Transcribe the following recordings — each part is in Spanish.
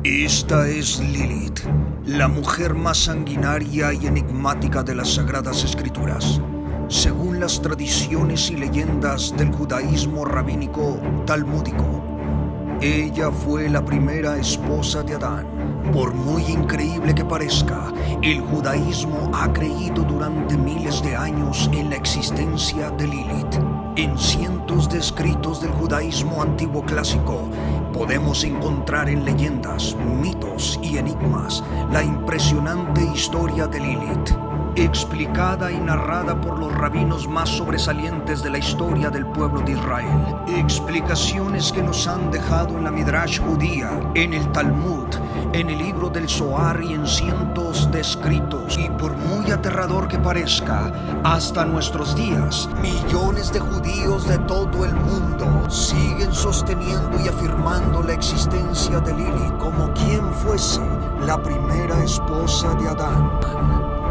Esta es Lilith, la mujer más sanguinaria y enigmática de las Sagradas Escrituras. Según las tradiciones y leyendas del judaísmo rabínico talmúdico, ella fue la primera esposa de Adán. Por muy increíble que parezca, el judaísmo ha creído durante miles de años en la existencia de Lilith. En cientos de escritos del judaísmo antiguo clásico, podemos encontrar en leyendas, mitos y enigmas la impresionante historia de Lilith, explicada y narrada por los rabinos más sobresalientes de la historia del pueblo de Israel. Explicaciones que nos han dejado en la Midrash judía, en el Talmud, en el libro del Zohar y en cientos de escritos. Y por muy aterrador que parezca, hasta nuestros días, millones de judíos de todo el mundo siguen sosteniendo y afirmando la existencia de Lilith como quien fuese la primera esposa de Adán.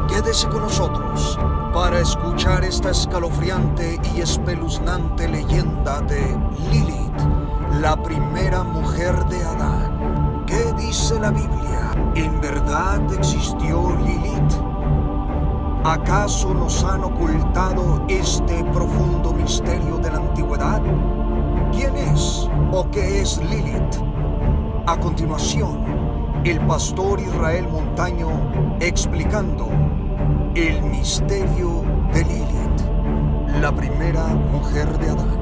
Quédese con nosotros para escuchar esta escalofriante y espeluznante leyenda de Lilith, la primera mujer de Adán. ¿Qué dice la Biblia? ¿En verdad existió Lilith? ¿Acaso nos han ocultado este profundo misterio de la antigüedad? ¿Quién es o qué es Lilith? A continuación, el pastor Israel Montaño explicando el misterio de Lilith, la primera mujer de Adán.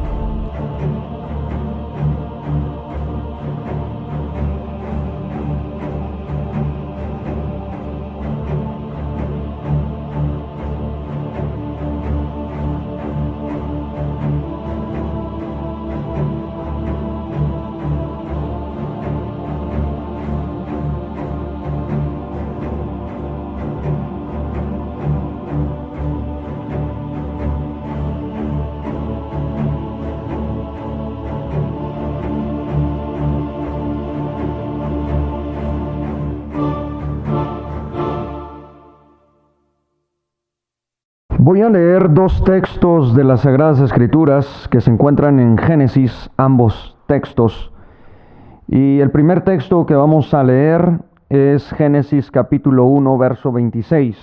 Voy a leer dos textos de las Sagradas Escrituras que se encuentran en Génesis, ambos textos. Y el primer texto que vamos a leer es Génesis capítulo 1, verso 26,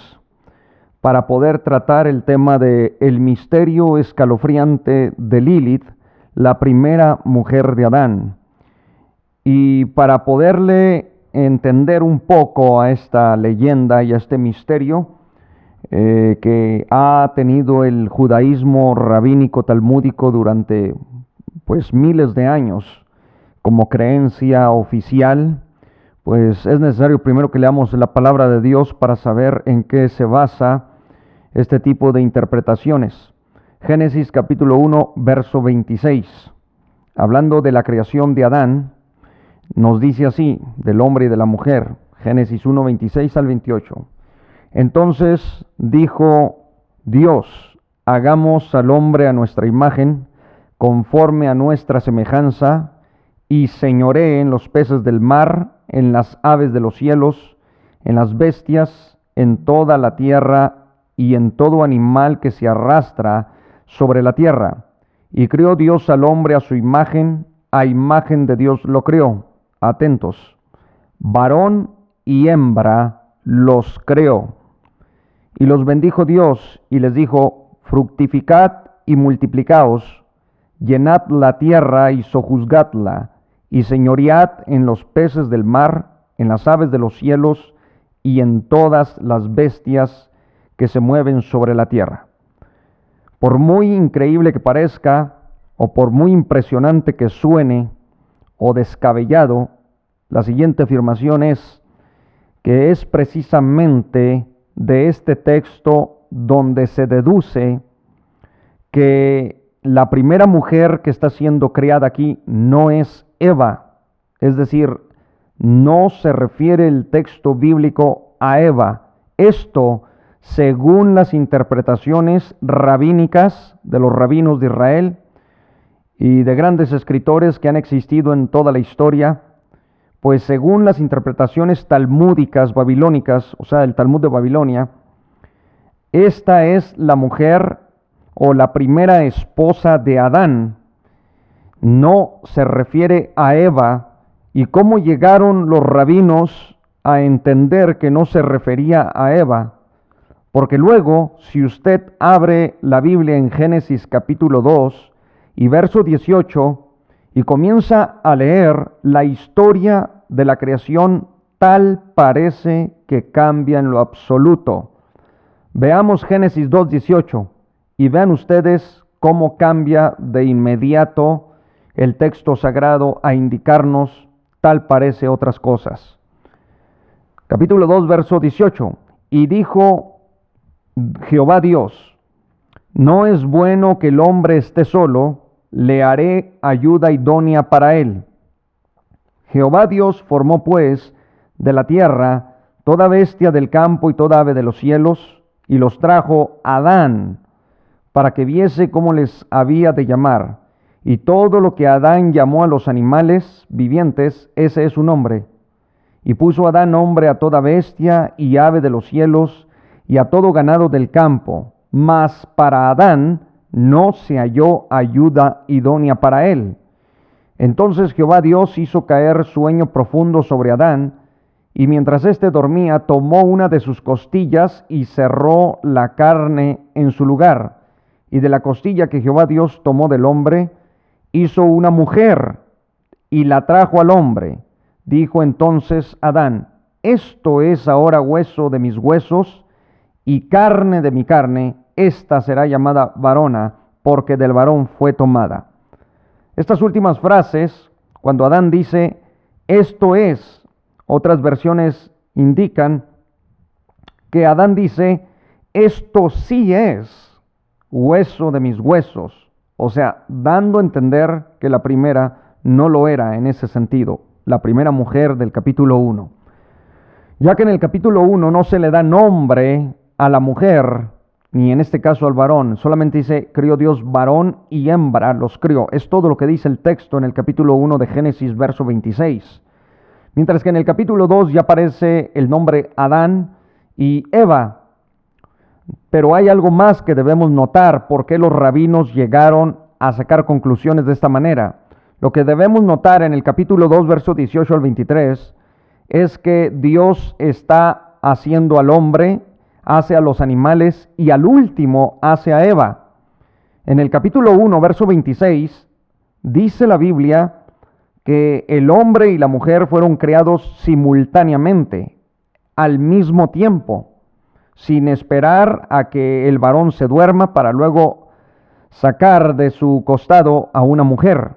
para poder tratar el tema de el misterio escalofriante de Lilith, la primera mujer de Adán. Y para poderle entender un poco a esta leyenda y a este misterio, que ha tenido el judaísmo rabínico talmúdico durante miles de años como creencia oficial, pues es necesario primero que leamos la palabra de Dios para saber en qué se basa este tipo de interpretaciones. Génesis capítulo 1, verso 26, hablando de la creación de Adán, nos dice así, del hombre y de la mujer, Génesis 1, 26 al 28. Entonces dijo Dios, hagamos al hombre a nuestra imagen, conforme a nuestra semejanza, y señoree en los peces del mar, en las aves de los cielos, en las bestias, en toda la tierra, y en todo animal que se arrastra sobre la tierra. Y creó Dios al hombre a su imagen de Dios lo creó. Atentos, varón y hembra los creó. Y los bendijo Dios y les dijo, fructificad y multiplicaos, llenad la tierra y sojuzgadla, y señoread en los peces del mar, en las aves de los cielos, y en todas las bestias que se mueven sobre la tierra. Por muy increíble que parezca, o por muy impresionante que suene, o descabellado, la siguiente afirmación es que es precisamente de este texto donde se deduce que la primera mujer que está siendo creada aquí no es Eva, es decir, no se refiere el texto bíblico a Eva. Esto, según las interpretaciones rabínicas de los rabinos de Israel y de grandes escritores que han existido en toda la historia, pues según las interpretaciones talmúdicas babilónicas, o sea, el Talmud de Babilonia, esta es la mujer o la primera esposa de Adán. No se refiere a Eva y cómo llegaron los rabinos a entender que no se refería a Eva. Porque luego, si usted abre la Biblia en Génesis capítulo 2 y verso 18 y comienza a leer la historia de la creación, tal parece que cambia en lo absoluto. Veamos Génesis 2:18 y vean ustedes cómo cambia de inmediato el texto sagrado a indicarnos tal parece otras cosas. Capítulo 2, verso 18. Y dijo Jehová Dios: no es bueno que el hombre esté solo, le haré ayuda idónea para él. Jehová Dios formó pues de la tierra toda bestia del campo y toda ave de los cielos, y los trajo a Adán, para que viese cómo les había de llamar. Y todo lo que Adán llamó a los animales vivientes, ese es su nombre. Y puso Adán nombre a toda bestia y ave de los cielos, y a todo ganado del campo. Mas para Adán no se halló ayuda idónea para él. Entonces Jehová Dios hizo caer sueño profundo sobre Adán, y mientras éste dormía, tomó una de sus costillas y cerró la carne en su lugar. Y de la costilla que Jehová Dios tomó del hombre, hizo una mujer, y la trajo al hombre. Dijo entonces Adán: esto es ahora hueso de mis huesos, y carne de mi carne, esta será llamada varona, porque del varón fue tomada. Estas últimas frases, cuando Adán dice, esto es, otras versiones indican que Adán dice, esto sí es hueso de mis huesos. O sea, dando a entender que la primera no lo era en ese sentido, la primera mujer del capítulo 1. Ya que en el capítulo 1 no se le da nombre a la mujer, ni en este caso al varón, solamente dice, crió Dios varón y hembra, los crió. Es todo lo que dice el texto en el capítulo 1 de Génesis, verso 26. Mientras que en el capítulo 2 ya aparece el nombre Adán y Eva. Pero hay algo más que debemos notar, por qué los rabinos llegaron a sacar conclusiones de esta manera. Lo que debemos notar en el capítulo 2, verso 18 al 23, es que Dios está haciendo al hombre, hace a los animales y al último hace a Eva. En el capítulo 1, verso 26, dice la Biblia que el hombre y la mujer fueron creados simultáneamente, al mismo tiempo, sin esperar a que el varón se duerma para luego sacar de su costado a una mujer,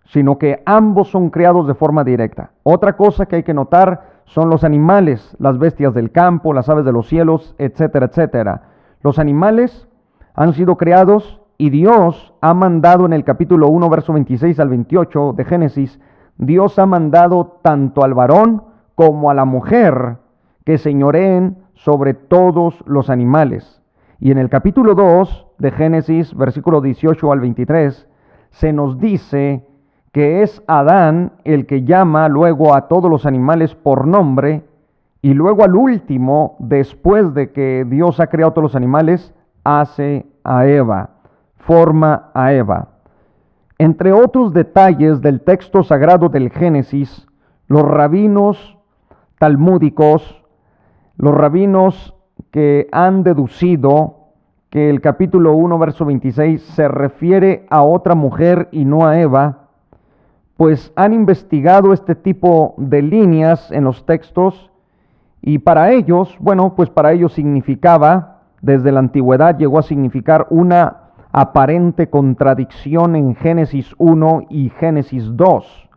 sino que ambos son creados de forma directa. Otra cosa que hay que notar son los animales, las bestias del campo, las aves de los cielos, etcétera, etcétera. Los animales han sido creados y Dios ha mandado en el capítulo 1, verso 26 al 28 de Génesis, Dios ha mandado tanto al varón como a la mujer que señoreen sobre todos los animales. Y en el capítulo 2 de Génesis, versículo 18 al 23, se nos dice que es Adán el que llama luego a todos los animales por nombre, y luego al último, después de que Dios ha creado todos los animales, hace a Eva, forma a Eva. Entre otros detalles del texto sagrado del Génesis, los rabinos talmúdicos, los rabinos que han deducido que el capítulo 1, verso 26 se refiere a otra mujer y no a Eva, pues han investigado este tipo de líneas en los textos y para ellos, para ellos significaba, desde la antigüedad llegó a significar una aparente contradicción en Génesis 1 y Génesis 2.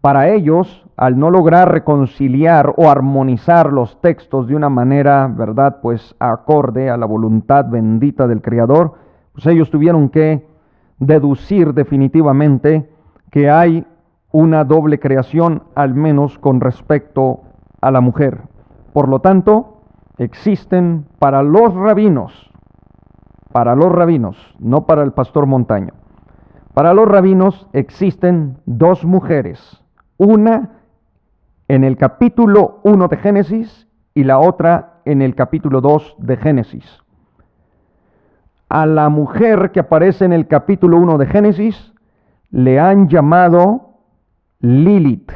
Para ellos, al no lograr reconciliar o armonizar los textos de una manera, ¿verdad?, pues acorde a la voluntad bendita del Creador, pues ellos tuvieron que deducir definitivamente que hay una doble creación, al menos con respecto a la mujer. Por lo tanto, existen para los rabinos, no para el pastor Montaño, para los rabinos existen dos mujeres, una en el capítulo 1 de Génesis y la otra en el capítulo 2 de Génesis. A la mujer que aparece en el capítulo 1 de Génesis le han llamado Lilith,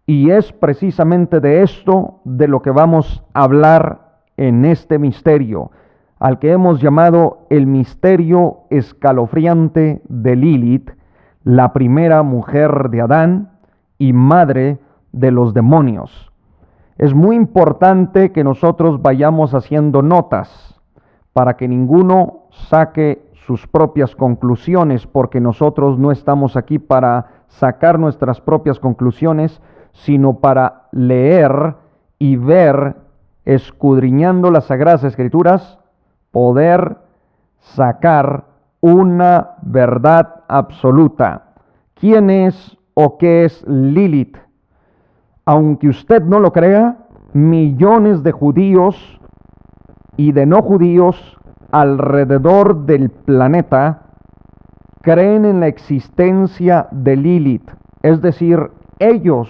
Y es precisamente de esto de lo que vamos a hablar en este misterio, al que hemos llamado el misterio escalofriante de Lilith, la primera mujer de Adán y madre de los demonios. Es muy importante que nosotros vayamos haciendo notas para que ninguno saque sus propias conclusiones, porque nosotros no estamos aquí para sacar nuestras propias conclusiones, sino para leer y ver, escudriñando las Sagradas Escrituras, poder sacar una verdad absoluta. ¿Quién es o qué es Lilith? Aunque usted no lo crea, millones de judíos y de no judíos alrededor del planeta creen en la existencia de Lilith. Es decir, ellos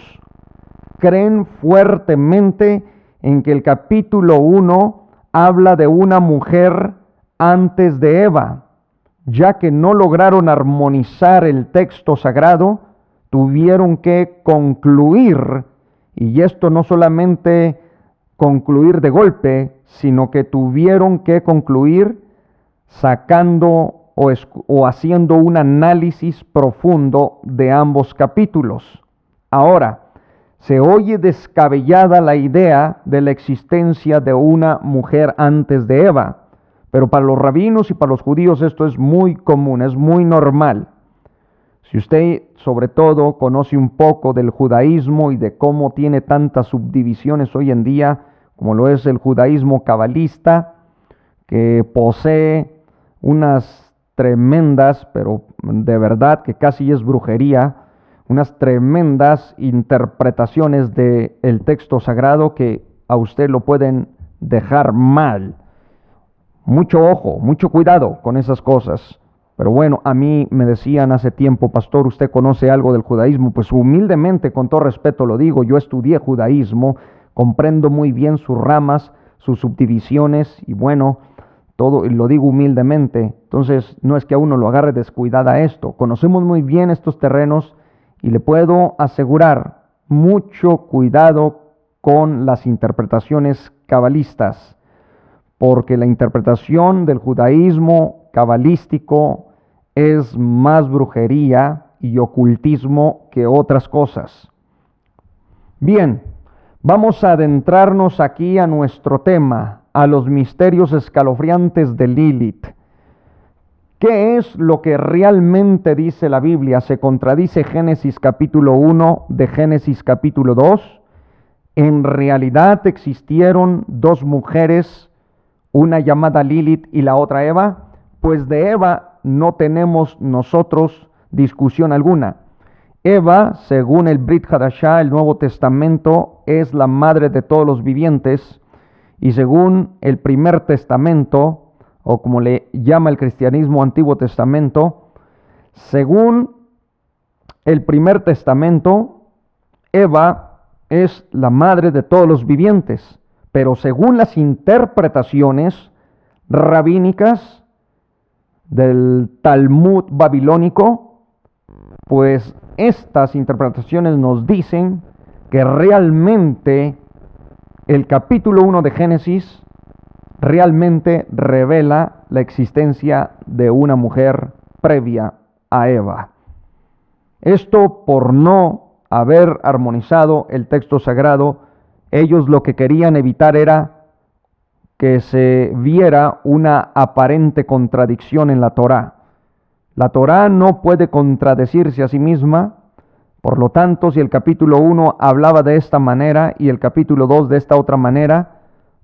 creen fuertemente en que el capítulo 1 habla de una mujer antes de Eva. Ya que no lograron armonizar el texto sagrado, tuvieron que concluir, y esto no solamente concluir de golpe, sino que tuvieron que concluir sacando o haciendo un análisis profundo de ambos capítulos. Ahora, se oye descabellada la idea de la existencia de una mujer antes de Eva, pero para los rabinos y para los judíos esto es muy común, es muy normal. Si usted sobre todo conoce un poco del judaísmo y de cómo tiene tantas subdivisiones hoy en día, como lo es el judaísmo cabalista, que posee unas tremendas, pero de verdad que casi es brujería, unas tremendas interpretaciones del texto sagrado que a usted lo pueden dejar mal. Mucho ojo, mucho cuidado con esas cosas. Pero bueno, a mí me decían hace tiempo, pastor, ¿usted conoce algo del judaísmo? Pues humildemente, con todo respeto lo digo, yo estudié judaísmo, comprendo muy bien sus ramas, sus subdivisiones, y bueno, todo lo digo humildemente. Entonces, no es que a uno lo agarre descuidada esto. Conocemos muy bien estos terrenos y le puedo asegurar, mucho cuidado con las interpretaciones cabalistas, porque la interpretación del judaísmo cabalístico es más brujería y ocultismo que otras cosas. Bien, vamos a adentrarnos aquí a nuestro tema, a los misterios escalofriantes de Lilith. ¿Qué es lo que realmente dice la Biblia? ¿Se contradice Génesis capítulo 1 de Génesis capítulo 2? ¿En realidad existieron dos mujeres, una llamada Lilith y la otra Eva? Pues de Eva no tenemos nosotros discusión alguna. Eva, según el Brit Hadashah, el Nuevo Testamento, es la madre de todos los vivientes, y según el Primer Testamento, o como le llama el cristianismo Antiguo Testamento, según el Primer Testamento, Eva es la madre de todos los vivientes, pero según las interpretaciones rabínicas del Talmud babilónico, pues estas interpretaciones nos dicen que realmente el capítulo 1 de Génesis realmente revela la existencia de una mujer previa a Eva. Esto por no haber armonizado el texto sagrado, ellos lo que querían evitar era que se viera una aparente contradicción en la Torá. La Torá no puede contradecirse a sí misma, por lo tanto, si el capítulo 1 hablaba de esta manera y el capítulo 2 de esta otra manera,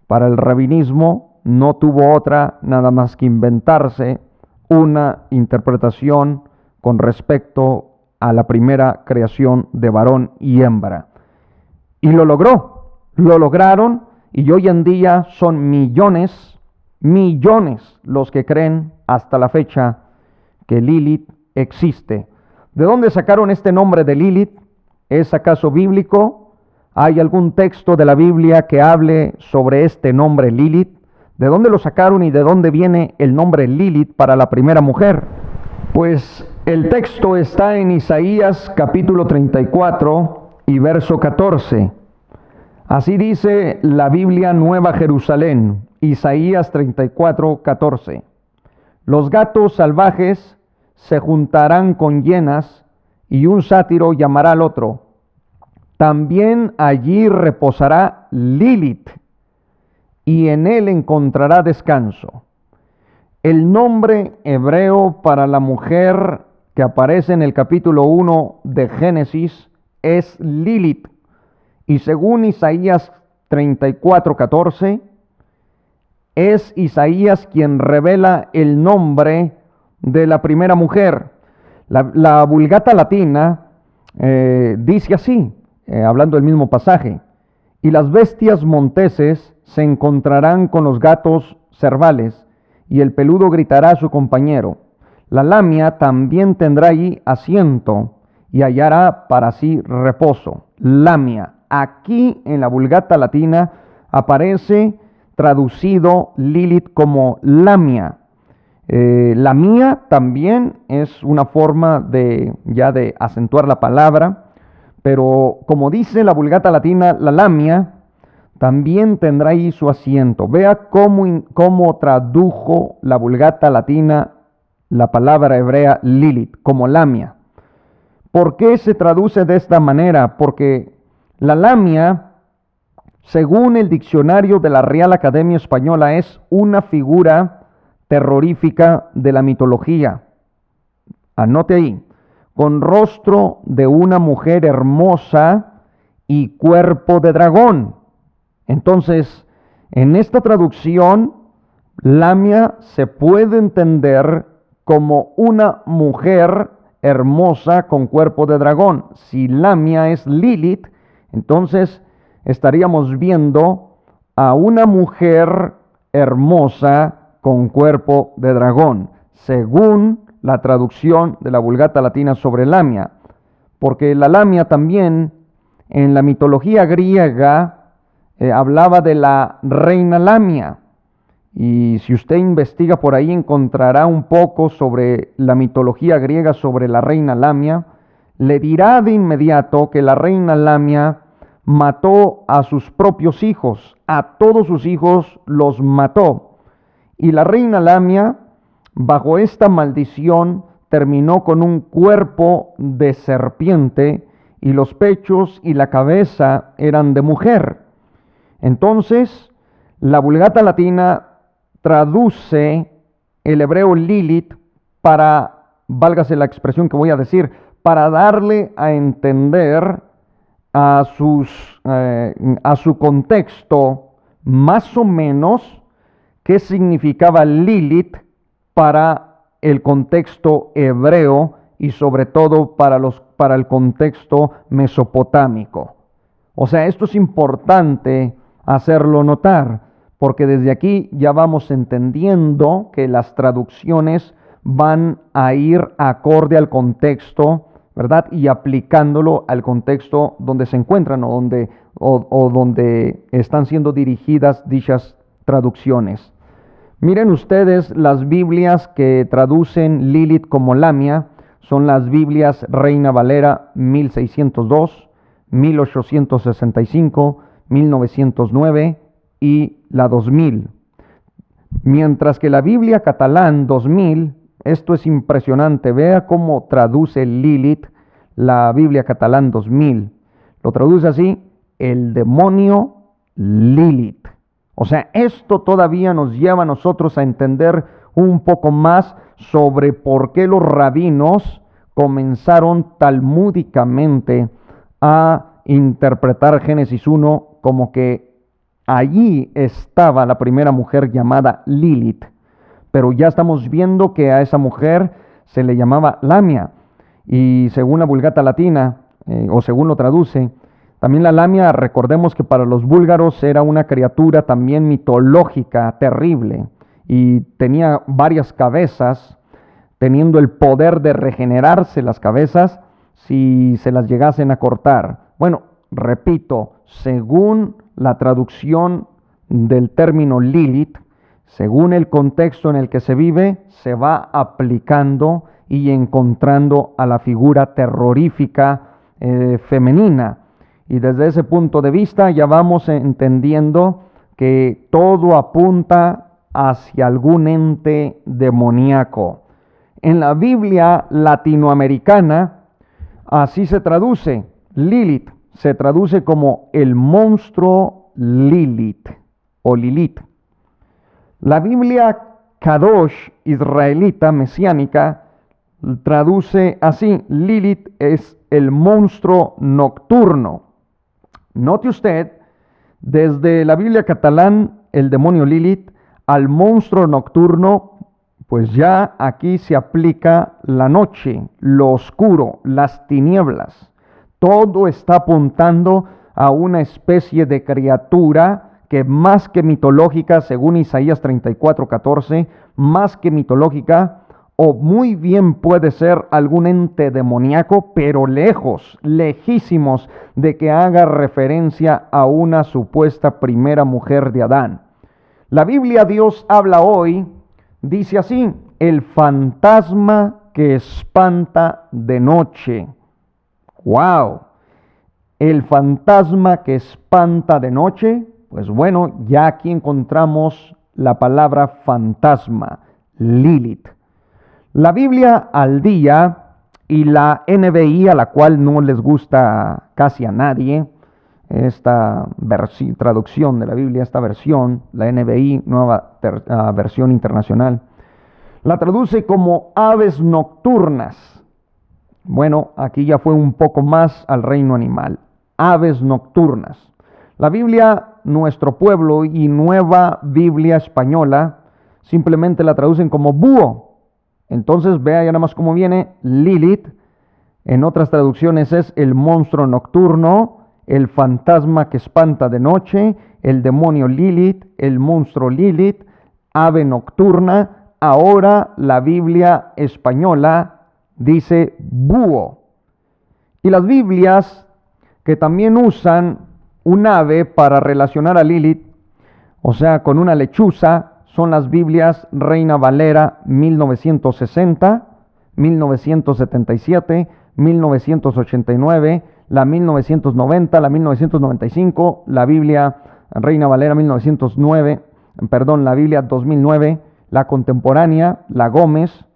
para el rabinismo no tuvo otra nada más que inventarse una interpretación con respecto a la primera creación de varón y hembra. Y lo lograron, y hoy en día son millones los que creen hasta la fecha que Lilith existe. ¿De dónde sacaron este nombre de Lilith? ¿Es acaso bíblico? ¿Hay algún texto de la Biblia que hable sobre este nombre Lilith? ¿De dónde lo sacaron y de dónde viene el nombre Lilith para la primera mujer? Pues el texto está en Isaías capítulo 34 y verso 14. Así dice la Biblia Nueva Jerusalén, Isaías 34, 14. Los gatos salvajes se juntarán con hienas, y un sátiro llamará al otro. También allí reposará Lilith, y en él encontrará descanso. El nombre hebreo para la mujer que aparece en el capítulo 1 de Génesis es Lilith, y según Isaías 34, 14, es Isaías quien revela el nombre de la primera mujer. La Vulgata Latina dice así, hablando del mismo pasaje: y las bestias monteses se encontrarán con los gatos cervales, y el peludo gritará a su compañero. La lamia también tendrá allí asiento, y hallará para sí reposo. Lamia. Aquí en la Vulgata Latina aparece traducido Lilith como lamia. Lamia también es una forma de acentuar la palabra, pero como dice la Vulgata Latina, la lamia también tendrá ahí su asiento. Vea cómo tradujo la Vulgata Latina la palabra hebrea Lilith como lamia. ¿Por qué se traduce de esta manera? Porque la lamia, según el diccionario de la Real Academia Española, es una figura terrorífica de la mitología. Anote ahí: con rostro de una mujer hermosa y cuerpo de dragón. Entonces, en esta traducción, lamia se puede entender como una mujer hermosa con cuerpo de dragón. Si lamia es Lilith, entonces estaríamos viendo a una mujer hermosa con cuerpo de dragón, según la traducción de la Vulgata Latina sobre lamia. Porque la lamia también en la mitología griega hablaba de la reina Lamia. Y si usted investiga por ahí, encontrará un poco sobre la mitología griega sobre la reina Lamia. Le dirá de inmediato que la reina Lamia mató a sus propios hijos, a todos sus hijos los mató. Y la reina Lamia, bajo esta maldición, terminó con un cuerpo de serpiente, y los pechos y la cabeza eran de mujer. Entonces, la Vulgata Latina traduce el hebreo Lilith para, válgase la expresión que voy a decir, para darle a entender a su contexto más o menos qué significaba Lilith para el contexto hebreo y sobre todo para el contexto mesopotámico. O sea, esto es importante hacerlo notar, porque desde aquí ya vamos entendiendo que las traducciones van a ir acorde al contexto, ¿verdad? Y aplicándolo al contexto donde se encuentran o donde están siendo dirigidas dichas traducciones. Miren ustedes, las Biblias que traducen Lilith como lamia son las Biblias Reina Valera 1602, 1865, 1909 y la 2000. Mientras que la Biblia Catalán 2000, esto es impresionante, vea cómo traduce Lilith la Biblia Catalán 2000. Lo traduce así: el demonio Lilith. O sea, esto todavía nos lleva a nosotros a entender un poco más sobre por qué los rabinos comenzaron talmúdicamente a interpretar Génesis 1 como que allí estaba la primera mujer llamada Lilith. Pero ya estamos viendo que a esa mujer se le llamaba lamia. Y según la Vulgata Latina, o según lo traduce, también la lamia, recordemos que para los búlgaros era una criatura también mitológica, terrible, y tenía varias cabezas, teniendo el poder de regenerarse las cabezas si se las llegasen a cortar. Bueno, repito, según la traducción del término Lilith, según el contexto en el que se vive, se va aplicando y encontrando a la figura terrorífica femenina. Y desde ese punto de vista ya vamos entendiendo que todo apunta hacia algún ente demoníaco. En la Biblia latinoamericana así se traduce. Lilith se traduce como el monstruo Lilith o Lilith. La Biblia Kadosh israelita mesiánica traduce así: Lilith es el monstruo nocturno. Note usted, desde la Biblia catalán, el demonio Lilith, al monstruo nocturno, pues ya aquí se aplica la noche, lo oscuro, las tinieblas. Todo está apuntando a una especie de criatura que más que mitológica, según Isaías 34:14, más que mitológica, o muy bien puede ser algún ente demoníaco, pero lejos, lejísimos de que haga referencia a una supuesta primera mujer de Adán. La Biblia Dios habla hoy, dice así: el fantasma que espanta de noche. ¡Wow! El fantasma que espanta de noche. Pues bueno, ya aquí encontramos la palabra fantasma, Lilith. La Biblia al día y la NBI, a la cual no les gusta casi a nadie, esta traducción de la Biblia, esta versión, la NBI, nueva versión internacional, la traduce como aves nocturnas. Bueno, aquí ya fue un poco más al reino animal, aves nocturnas. La Biblia, nuestro pueblo y Nueva Biblia Española, simplemente la traducen como búho. Entonces vea ya nada más cómo viene Lilith. En otras traducciones es el monstruo nocturno, el fantasma que espanta de noche, el demonio Lilith, el monstruo Lilith, ave nocturna. Ahora la Biblia española dice búho. Y las Biblias que también usan un ave para relacionar a Lilith, o sea, con una lechuza, son las Biblias Reina Valera 1960, 1977, 1989, la 1990, la 1995, la Biblia Reina Valera 1909, la Biblia 2009, la contemporánea, la Gómez,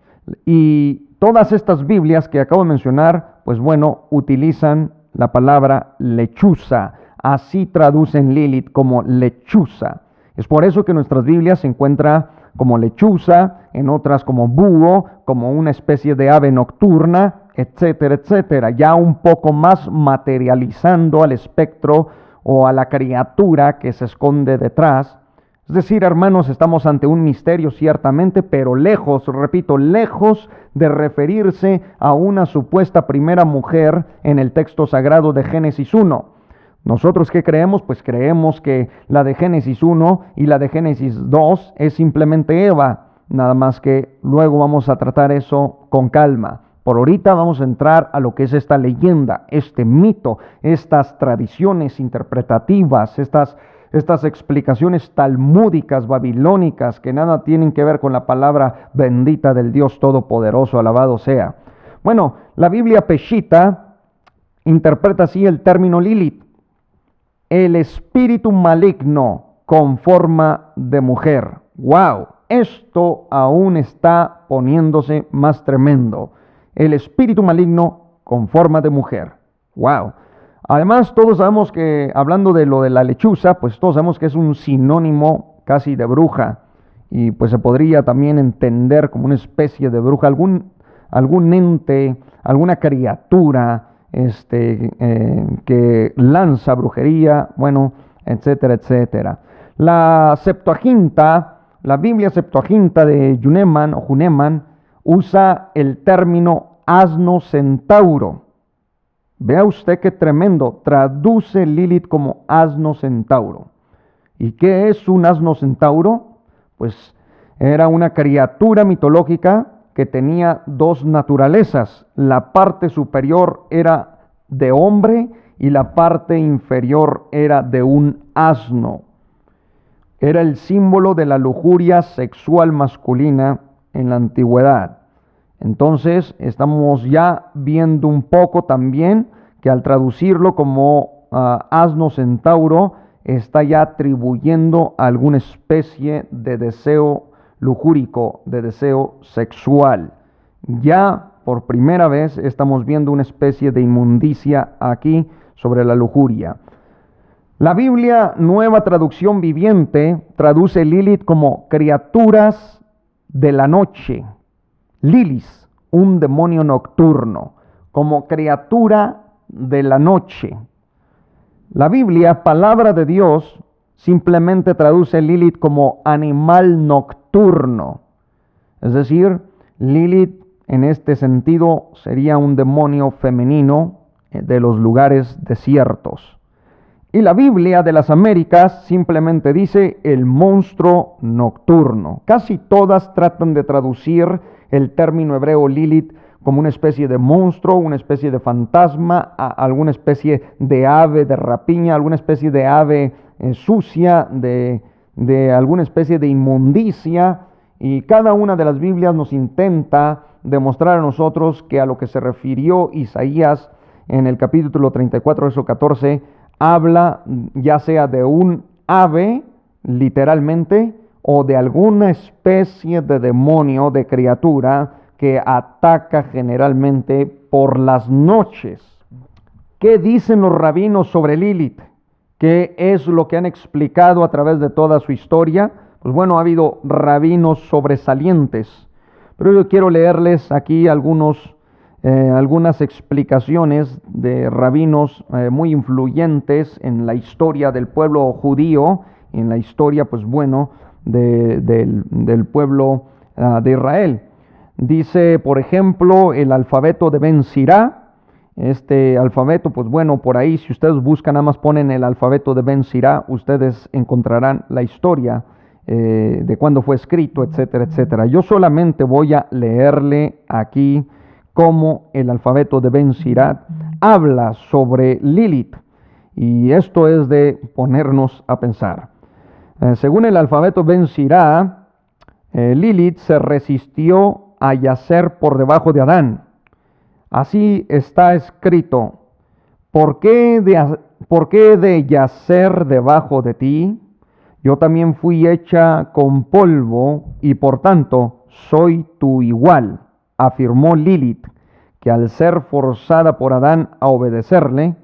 y todas estas Biblias que acabo de mencionar, pues bueno, utilizan la palabra lechuza. Así traducen Lilith como lechuza. Es por eso que en nuestras Biblias se encuentra como lechuza, en otras como búho, como una especie de ave nocturna, etcétera, etcétera. Ya un poco más materializando al espectro o a la criatura que se esconde detrás. Es decir, hermanos, estamos ante un misterio ciertamente, pero lejos, repito, lejos de referirse a una supuesta primera mujer en el texto sagrado de Génesis 1. ¿Nosotros qué creemos? Pues creemos que la de Génesis 1 y la de Génesis 2 es simplemente Eva, nada más que luego vamos a tratar eso con calma. Por ahorita vamos a entrar a lo que es esta leyenda, este mito, estas tradiciones interpretativas, estas explicaciones talmúdicas, babilónicas, que nada tienen que ver con la palabra bendita del Dios Todopoderoso, alabado sea. Bueno, la Biblia Peshitta interpreta así el término Lilith: el espíritu maligno con forma de mujer. ¡Wow! Esto aún está poniéndose más tremendo. El espíritu maligno con forma de mujer. ¡Wow! Además, todos sabemos que, hablando de lo de la lechuza, pues todos sabemos que es un sinónimo casi de bruja. Y pues se podría también entender como una especie de bruja, algún ente, alguna criatura, que lanza brujería, bueno, etcétera, etcétera. La Septuaginta, la Biblia Septuaginta de Juneman, usa el término asno centauro. Vea usted qué tremendo, traduce Lilith como asno centauro. ¿Y qué es un asno centauro? Pues era una criatura mitológica que tenía dos naturalezas. La parte superior era de hombre y la parte inferior era de un asno. Era el símbolo de la lujuria sexual masculina en la antigüedad. Entonces estamos ya viendo un poco también que al traducirlo como asno centauro está ya atribuyendo alguna especie de deseo lujúrico, de deseo sexual. Ya por primera vez estamos viendo una especie de inmundicia aquí sobre la lujuria. La Biblia, Nueva Traducción Viviente, traduce Lilith como criaturas de la noche. Lilis, un demonio nocturno, como criatura de la noche. La Biblia, Palabra de Dios, simplemente traduce Lilith como animal nocturno. Es decir, Lilith en este sentido sería un demonio femenino de los lugares desiertos. Y la Biblia de las Américas simplemente dice el monstruo nocturno. Casi todas tratan de traducir el término hebreo Lilith como una especie de monstruo, una especie de fantasma, alguna especie de ave de rapiña, alguna especie de ave sucia, de alguna especie de inmundicia. Y cada una de las Biblias nos intenta demostrar a nosotros que a lo que se refirió Isaías en el capítulo 34, verso 14, habla ya sea de un ave, literalmente, o de alguna especie de demonio, de criatura, que ataca generalmente por las noches. ¿Qué dicen los rabinos sobre Lilith? ¿Qué es lo que han explicado a través de toda su historia? Pues bueno, ha habido rabinos sobresalientes, pero yo quiero leerles aquí algunas explicaciones de rabinos muy influyentes en la historia del pueblo judío, en la historia, pues bueno, del pueblo de Israel. Dice, por ejemplo, el alfabeto de Ben Sirá. Este alfabeto, pues bueno, por ahí, si ustedes buscan, nada más ponen el alfabeto de Ben Sirá, ustedes encontrarán la historia de cuándo fue escrito, etcétera, etcétera. Yo solamente voy a leerle aquí cómo el alfabeto de Ben Sirá habla sobre Lilith. Y esto es de ponernos a pensar. Según el alfabeto Ben Sirá, Lilith se resistió a yacer por debajo de Adán. Así está escrito: ¿Por qué de yacer debajo de ti? Yo también fui hecha con polvo y por tanto soy tu igual, afirmó Lilith, que al ser forzada por Adán a obedecerle,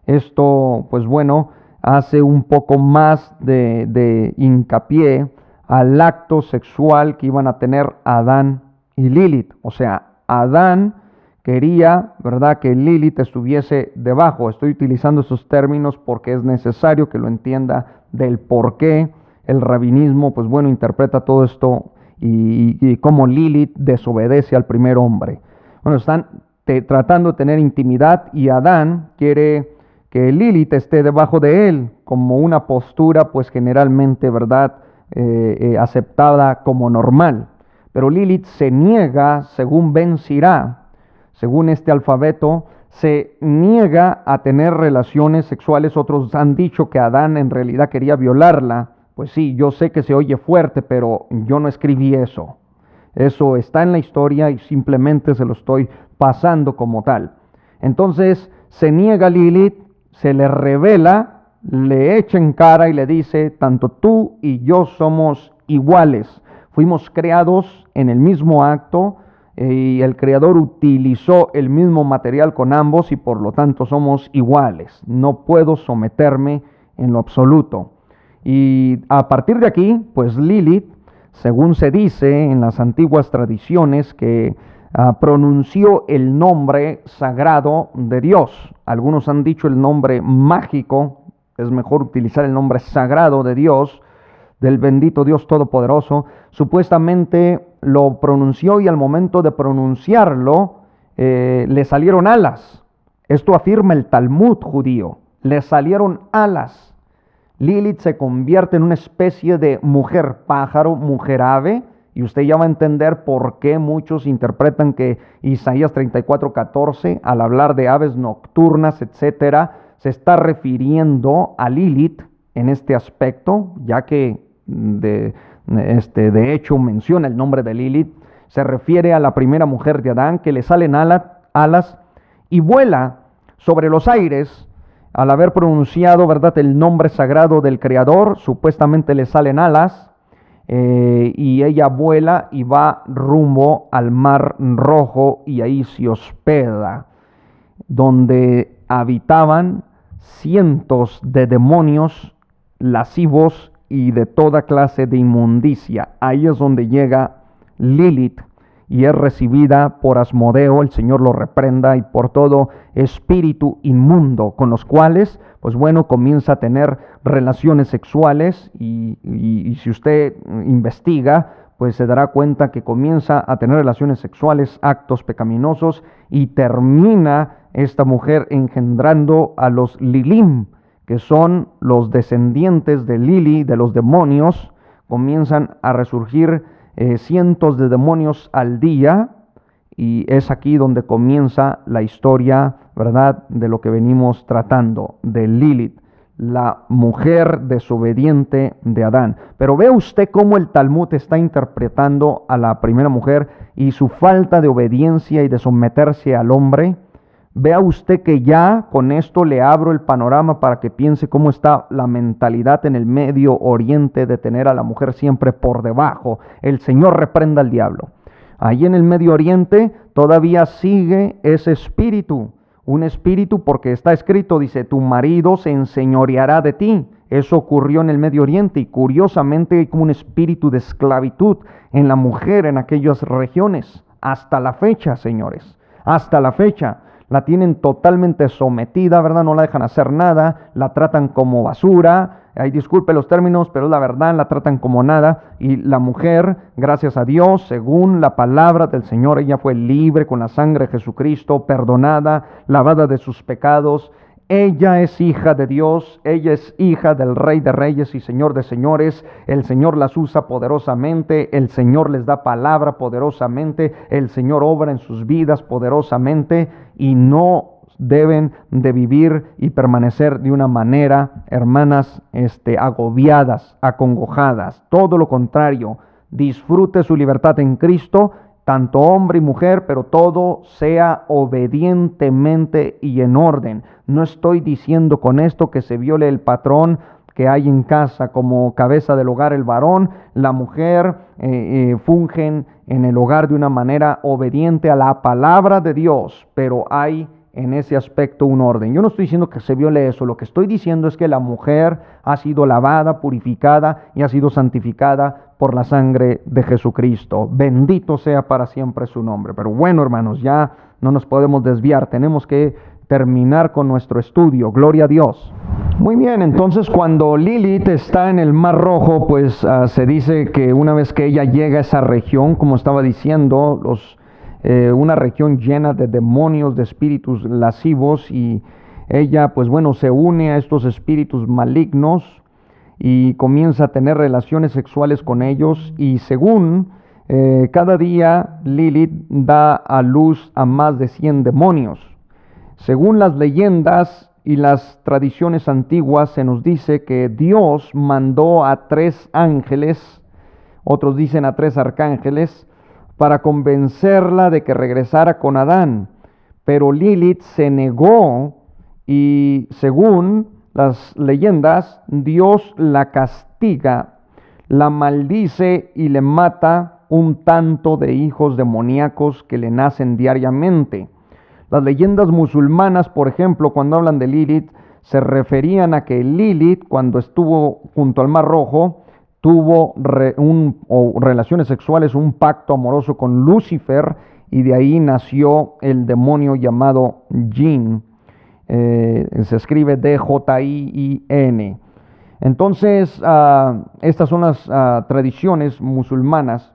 esto pues bueno, hace un poco más de hincapié al acto sexual que iban a tener Adán y Lilith. O sea, Adán quería, ¿verdad?, que Lilith estuviese debajo. Estoy utilizando esos términos porque es necesario que lo entienda del por qué el rabinismo, pues bueno, interpreta todo esto y cómo Lilith desobedece al primer hombre. Bueno, están tratando de tener intimidad y Adán quiere que Lilith esté debajo de él, como una postura, pues generalmente, ¿verdad?, aceptada como normal. Pero Lilith se niega, según Ben Sirá, según este alfabeto, se niega a tener relaciones sexuales. Otros han dicho que Adán en realidad quería violarla. Pues sí, yo sé que se oye fuerte, pero yo no escribí eso. Eso está en la historia y simplemente se lo estoy pasando como tal. Entonces se niega Lilith, se le revela, le echa en cara y le dice: tanto tú y yo somos iguales. Fuimos creados en el mismo acto y el Creador utilizó el mismo material con ambos y por lo tanto somos iguales. No puedo someterme en lo absoluto. Y a partir de aquí, pues Lilith, según se dice en las antiguas tradiciones, que pronunció el nombre sagrado de Dios. Algunos han dicho el nombre mágico, es mejor utilizar el nombre sagrado de Dios, del bendito Dios Todopoderoso. Supuestamente lo pronunció y al momento de pronunciarlo le salieron alas. Esto afirma el Talmud judío. Le salieron alas. Lilith se convierte en una especie de mujer pájaro, mujer ave, y usted ya va a entender por qué muchos interpretan que Isaías 34:14, al hablar de aves nocturnas, etcétera, se está refiriendo a Lilith en este aspecto, ya que de hecho menciona el nombre de Lilith. Se refiere a la primera mujer de Adán, que le salen alas y vuela sobre los aires. al haber pronunciado, ¿verdad?, el nombre sagrado del Creador, supuestamente le salen alas, y ella vuela y va rumbo al Mar Rojo y ahí se hospeda, donde habitaban cientos de demonios lascivos y de toda clase de inmundicia. Ahí es donde llega Lilith y es recibida por Asmodeo, el Señor lo reprenda, y por todo espíritu inmundo, con los cuales, pues bueno, comienza a tener relaciones sexuales y si usted investiga, pues se dará cuenta que comienza a tener relaciones sexuales, actos pecaminosos, y termina esta mujer engendrando a los Lilim, que son los descendientes de Lili, de los demonios. Comienzan a resurgir cientos de demonios al día, y es aquí donde comienza la historia, ¿verdad?, de lo que venimos tratando, de Lilith, la mujer desobediente de Adán. Pero ve usted cómo el Talmud está interpretando a la primera mujer y su falta de obediencia y de someterse al hombre. Vea usted que ya con esto le abro el panorama para que piense cómo está la mentalidad en el Medio Oriente de tener a la mujer siempre por debajo. El Señor reprenda al diablo. Ahí en el Medio Oriente todavía sigue ese espíritu, un espíritu porque está escrito, dice, tu marido se enseñoreará de ti. Eso ocurrió en el Medio Oriente y curiosamente hay como un espíritu de esclavitud en la mujer en aquellas regiones. Hasta la fecha, señores, hasta la fecha. La tienen totalmente sometida, ¿verdad? No la dejan hacer nada, la tratan como basura. Ay, disculpe los términos, pero la verdad, la tratan como nada. Y la mujer, gracias a Dios, según la palabra del Señor, ella fue libre con la sangre de Jesucristo, perdonada, lavada de sus pecados. Ella es hija de Dios, ella es hija del Rey de Reyes y Señor de Señores. El Señor las usa poderosamente, el Señor les da palabra poderosamente, el Señor obra en sus vidas poderosamente, y no deben de vivir y permanecer de una manera, hermanas, agobiadas, acongojadas. Todo lo contrario, disfrute su libertad en Cristo, tanto hombre y mujer, pero todo sea obedientemente y en orden. No estoy diciendo con esto que se viole el patrón que hay en casa, como cabeza del hogar el varón, la mujer fungen en el hogar de una manera obediente a la palabra de Dios, pero hay en ese aspecto un orden. Yo no estoy diciendo que se viole eso, lo que estoy diciendo es que la mujer ha sido lavada, purificada y ha sido santificada por la sangre de Jesucristo. Bendito sea para siempre su nombre. Pero bueno, hermanos, ya no nos podemos desviar, tenemos que terminar con nuestro estudio. Gloria a Dios. Muy bien, entonces cuando Lilith está en el Mar Rojo, pues se dice que una vez que ella llega a esa región, como estaba diciendo, una región llena de demonios, de espíritus lascivos, y ella, pues bueno, se une a estos espíritus malignos y comienza a tener relaciones sexuales con ellos, y según cada día Lilith da a luz a más de 100 demonios. Según las leyendas y las tradiciones antiguas, se nos dice que Dios mandó a 3 ángeles, otros dicen a 3 arcángeles, para convencerla de que regresara con Adán. Pero Lilith se negó y, según las leyendas, Dios la castiga, la maldice y le mata un tanto de hijos demoníacos que le nacen diariamente. Las leyendas musulmanas, por ejemplo, cuando hablan de Lilith, se referían a que Lilith, cuando estuvo junto al Mar Rojo, tuvo relaciones sexuales, un pacto amoroso con Lucifer, y de ahí nació el demonio llamado Jin. Se escribe D-J-I-I-N. Entonces, estas son las tradiciones musulmanas.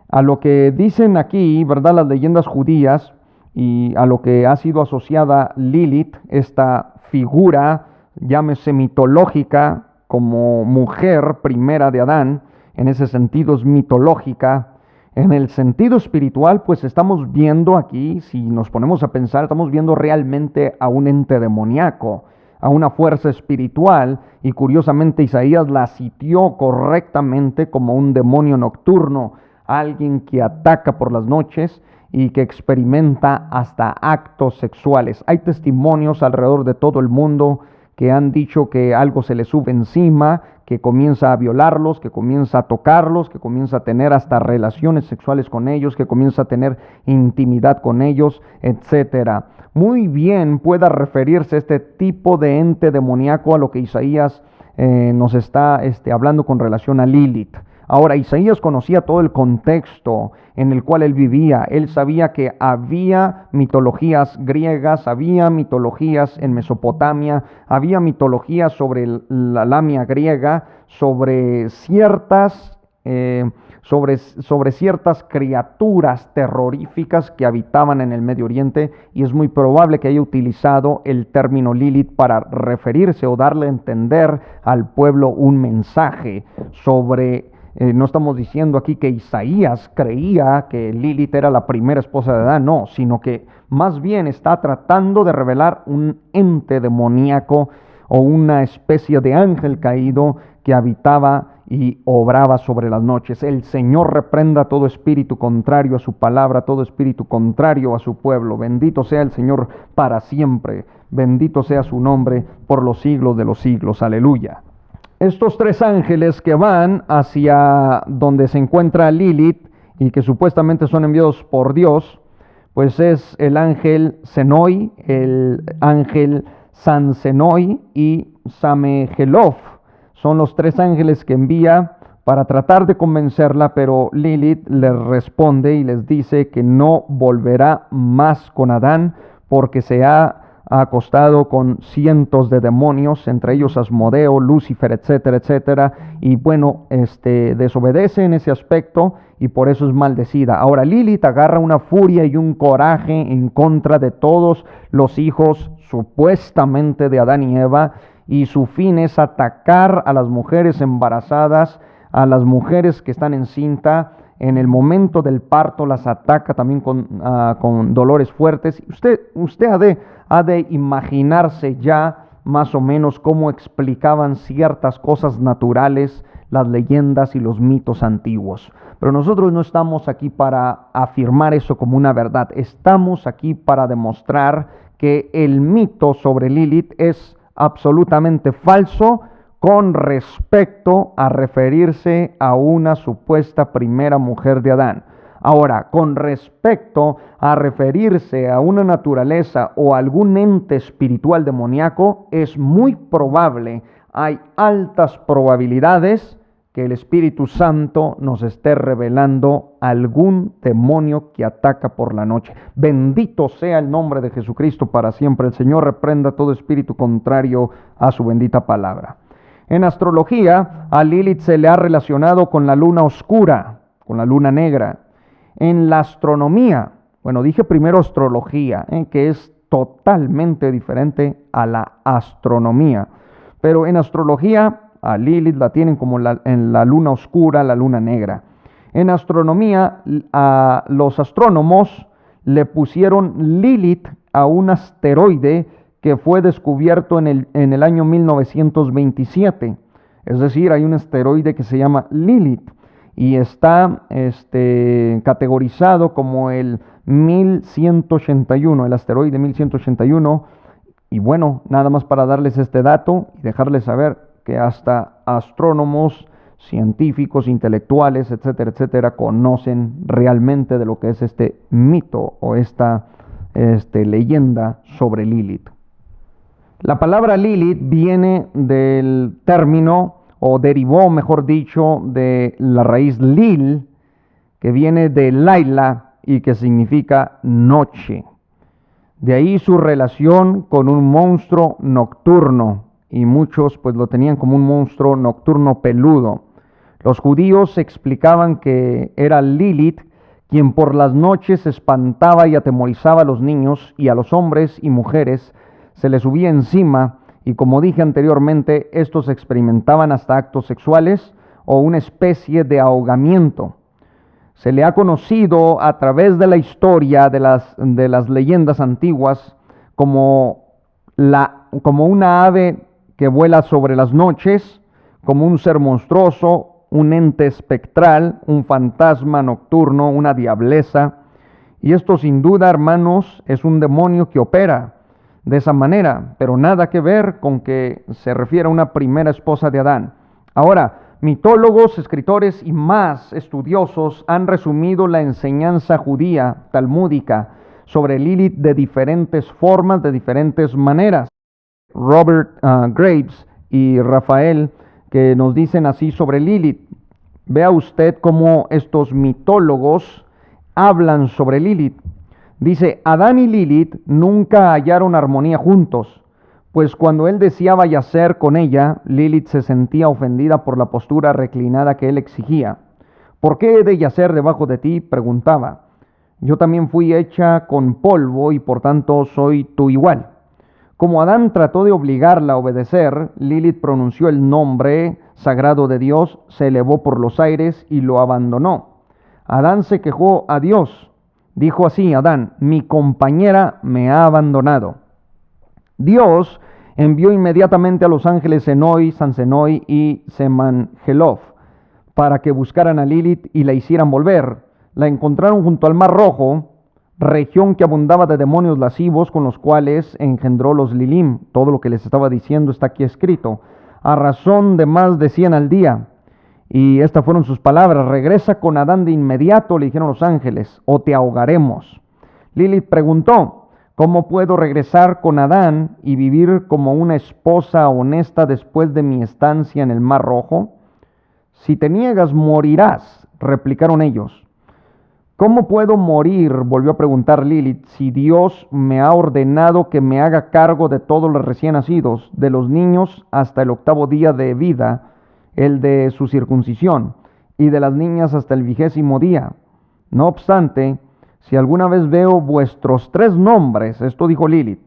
A lo que dicen aquí, ¿verdad?, las leyendas judías, y a lo que ha sido asociada Lilith, esta figura, llámese mitológica, como mujer primera de Adán, en ese sentido es mitológica. En el sentido espiritual, pues estamos viendo aquí, si nos ponemos a pensar, estamos viendo realmente a un ente demoníaco, a una fuerza espiritual, y curiosamente Isaías la citió correctamente como un demonio nocturno, alguien que ataca por las noches y que experimenta hasta actos sexuales. Hay testimonios alrededor de todo el mundo que han dicho que algo se les sube encima, que comienza a violarlos, que comienza a tocarlos, que comienza a tener hasta relaciones sexuales con ellos, que comienza a tener intimidad con ellos, etcétera. Muy bien pueda referirse este tipo de ente demoníaco a lo que Isaías nos está hablando con relación a Lilith. Ahora, Isaías conocía todo el contexto en el cual él vivía. Él sabía que había mitologías griegas, había mitologías en Mesopotamia, había mitologías sobre la Lamia griega, sobre ciertas criaturas terroríficas que habitaban en el Medio Oriente, y es muy probable que haya utilizado el término Lilith para referirse o darle a entender al pueblo un mensaje sobre... no estamos diciendo aquí que Isaías creía que Lilith era la primera esposa de Adán, no, sino que más bien está tratando de revelar un ente demoníaco o una especie de ángel caído que habitaba y obraba sobre las noches. El Señor reprenda todo espíritu contrario a su palabra, todo espíritu contrario a su pueblo. Bendito sea el Señor para siempre. Bendito sea su nombre por los siglos de los siglos. Aleluya. Estos tres ángeles que van hacia donde se encuentra Lilith y que supuestamente son enviados por Dios, pues es el ángel Senoi, el ángel Sansenoi y Samegelof. Son los tres ángeles que envía para tratar de convencerla, pero Lilith les responde y les dice que no volverá más con Adán porque se ha acostado con cientos de demonios, entre ellos Asmodeo, Lucifer, etcétera, etcétera, y bueno, desobedece en ese aspecto y por eso es maldecida. Ahora Lilith agarra una furia y un coraje en contra de todos los hijos supuestamente de Adán y Eva, y su fin es atacar a las mujeres embarazadas, a las mujeres que están encinta. En el momento del parto las ataca también con dolores fuertes. Usted ha de imaginarse ya más o menos cómo explicaban ciertas cosas naturales las leyendas y los mitos antiguos. Pero nosotros no estamos aquí para afirmar eso como una verdad. Estamos aquí para demostrar que el mito sobre Lilith es absolutamente falso con respecto a referirse a una supuesta primera mujer de Adán. Ahora, con respecto a referirse a una naturaleza o algún ente espiritual demoníaco, es muy probable, hay altas probabilidades que el Espíritu Santo nos esté revelando algún demonio que ataca por la noche. Bendito sea el nombre de Jesucristo para siempre. El Señor reprenda todo espíritu contrario a su bendita palabra. En astrología, a Lilith se le ha relacionado con la luna oscura, con la luna negra. En la astronomía, bueno, dije primero astrología, que es totalmente diferente a la astronomía. Pero en astrología, a Lilith la tienen como en la luna oscura, la luna negra. En astronomía, a los astrónomos le pusieron Lilith a un asteroide que fue descubierto en el año 1927. Es decir, hay un asteroide que se llama Lilith y está categorizado como el 1181, el asteroide 1181. Y bueno, nada más para darles este dato y dejarles saber que hasta astrónomos, científicos, intelectuales, etcétera, etcétera, conocen realmente de lo que es este mito o esta leyenda sobre Lilith. La palabra Lilith viene del término, o derivó, mejor dicho, de la raíz Lil, que viene de Laila y que significa noche. De ahí su relación con un monstruo nocturno, y muchos pues lo tenían como un monstruo nocturno peludo. Los judíos explicaban que era Lilith quien por las noches espantaba y atemorizaba a los niños, y a los hombres y mujeres se les subía encima, y como dije anteriormente, estos experimentaban hasta actos sexuales o una especie de ahogamiento. Se le ha conocido a través de la historia de las leyendas antiguas como una ave que vuela sobre las noches, como un ser monstruoso, un ente espectral, un fantasma nocturno, una diableza. Y esto sin duda, hermanos, es un demonio que opera de esa manera, pero nada que ver con que se refiere a una primera esposa de Adán. Ahora, mitólogos, escritores y más estudiosos han resumido la enseñanza judía talmúdica sobre Lilith de diferentes formas, de diferentes maneras. Robert Graves y Rafael, que nos dicen así sobre Lilith. Vea usted cómo estos mitólogos hablan sobre Lilith. Dice, Adán y Lilith nunca hallaron armonía juntos, pues cuando él deseaba yacer con ella, Lilith se sentía ofendida por la postura reclinada que él exigía. ¿Por qué he de yacer debajo de ti?, preguntaba. Yo también fui hecha con polvo y por tanto soy tú igual. Como Adán trató de obligarla a obedecer, Lilith pronunció el nombre sagrado de Dios, se elevó por los aires y lo abandonó. Adán se quejó a Dios. Dijo así Adán, mi compañera me ha abandonado. Dios envió inmediatamente a los ángeles Enoi, Sansenoi y Semangelof para que buscaran a Lilith y la hicieran volver. La encontraron junto al Mar Rojo, región que abundaba de demonios lascivos con los cuales engendró los Lilim. Todo lo que les estaba diciendo está aquí escrito. A razón de más de 100 al día. Y estas fueron sus palabras, regresa con Adán de inmediato, le dijeron los ángeles, o te ahogaremos. Lilith preguntó, ¿cómo puedo regresar con Adán y vivir como una esposa honesta después de mi estancia en el Mar Rojo? Si te niegas, morirás, replicaron ellos. ¿Cómo puedo morir?, volvió a preguntar Lilith, si Dios me ha ordenado que me haga cargo de todos los recién nacidos, de los niños hasta el 8º día de vida, el de su circuncisión, y de las niñas hasta el 20º día. No obstante, si alguna vez veo vuestros 3 nombres, esto dijo Lilith,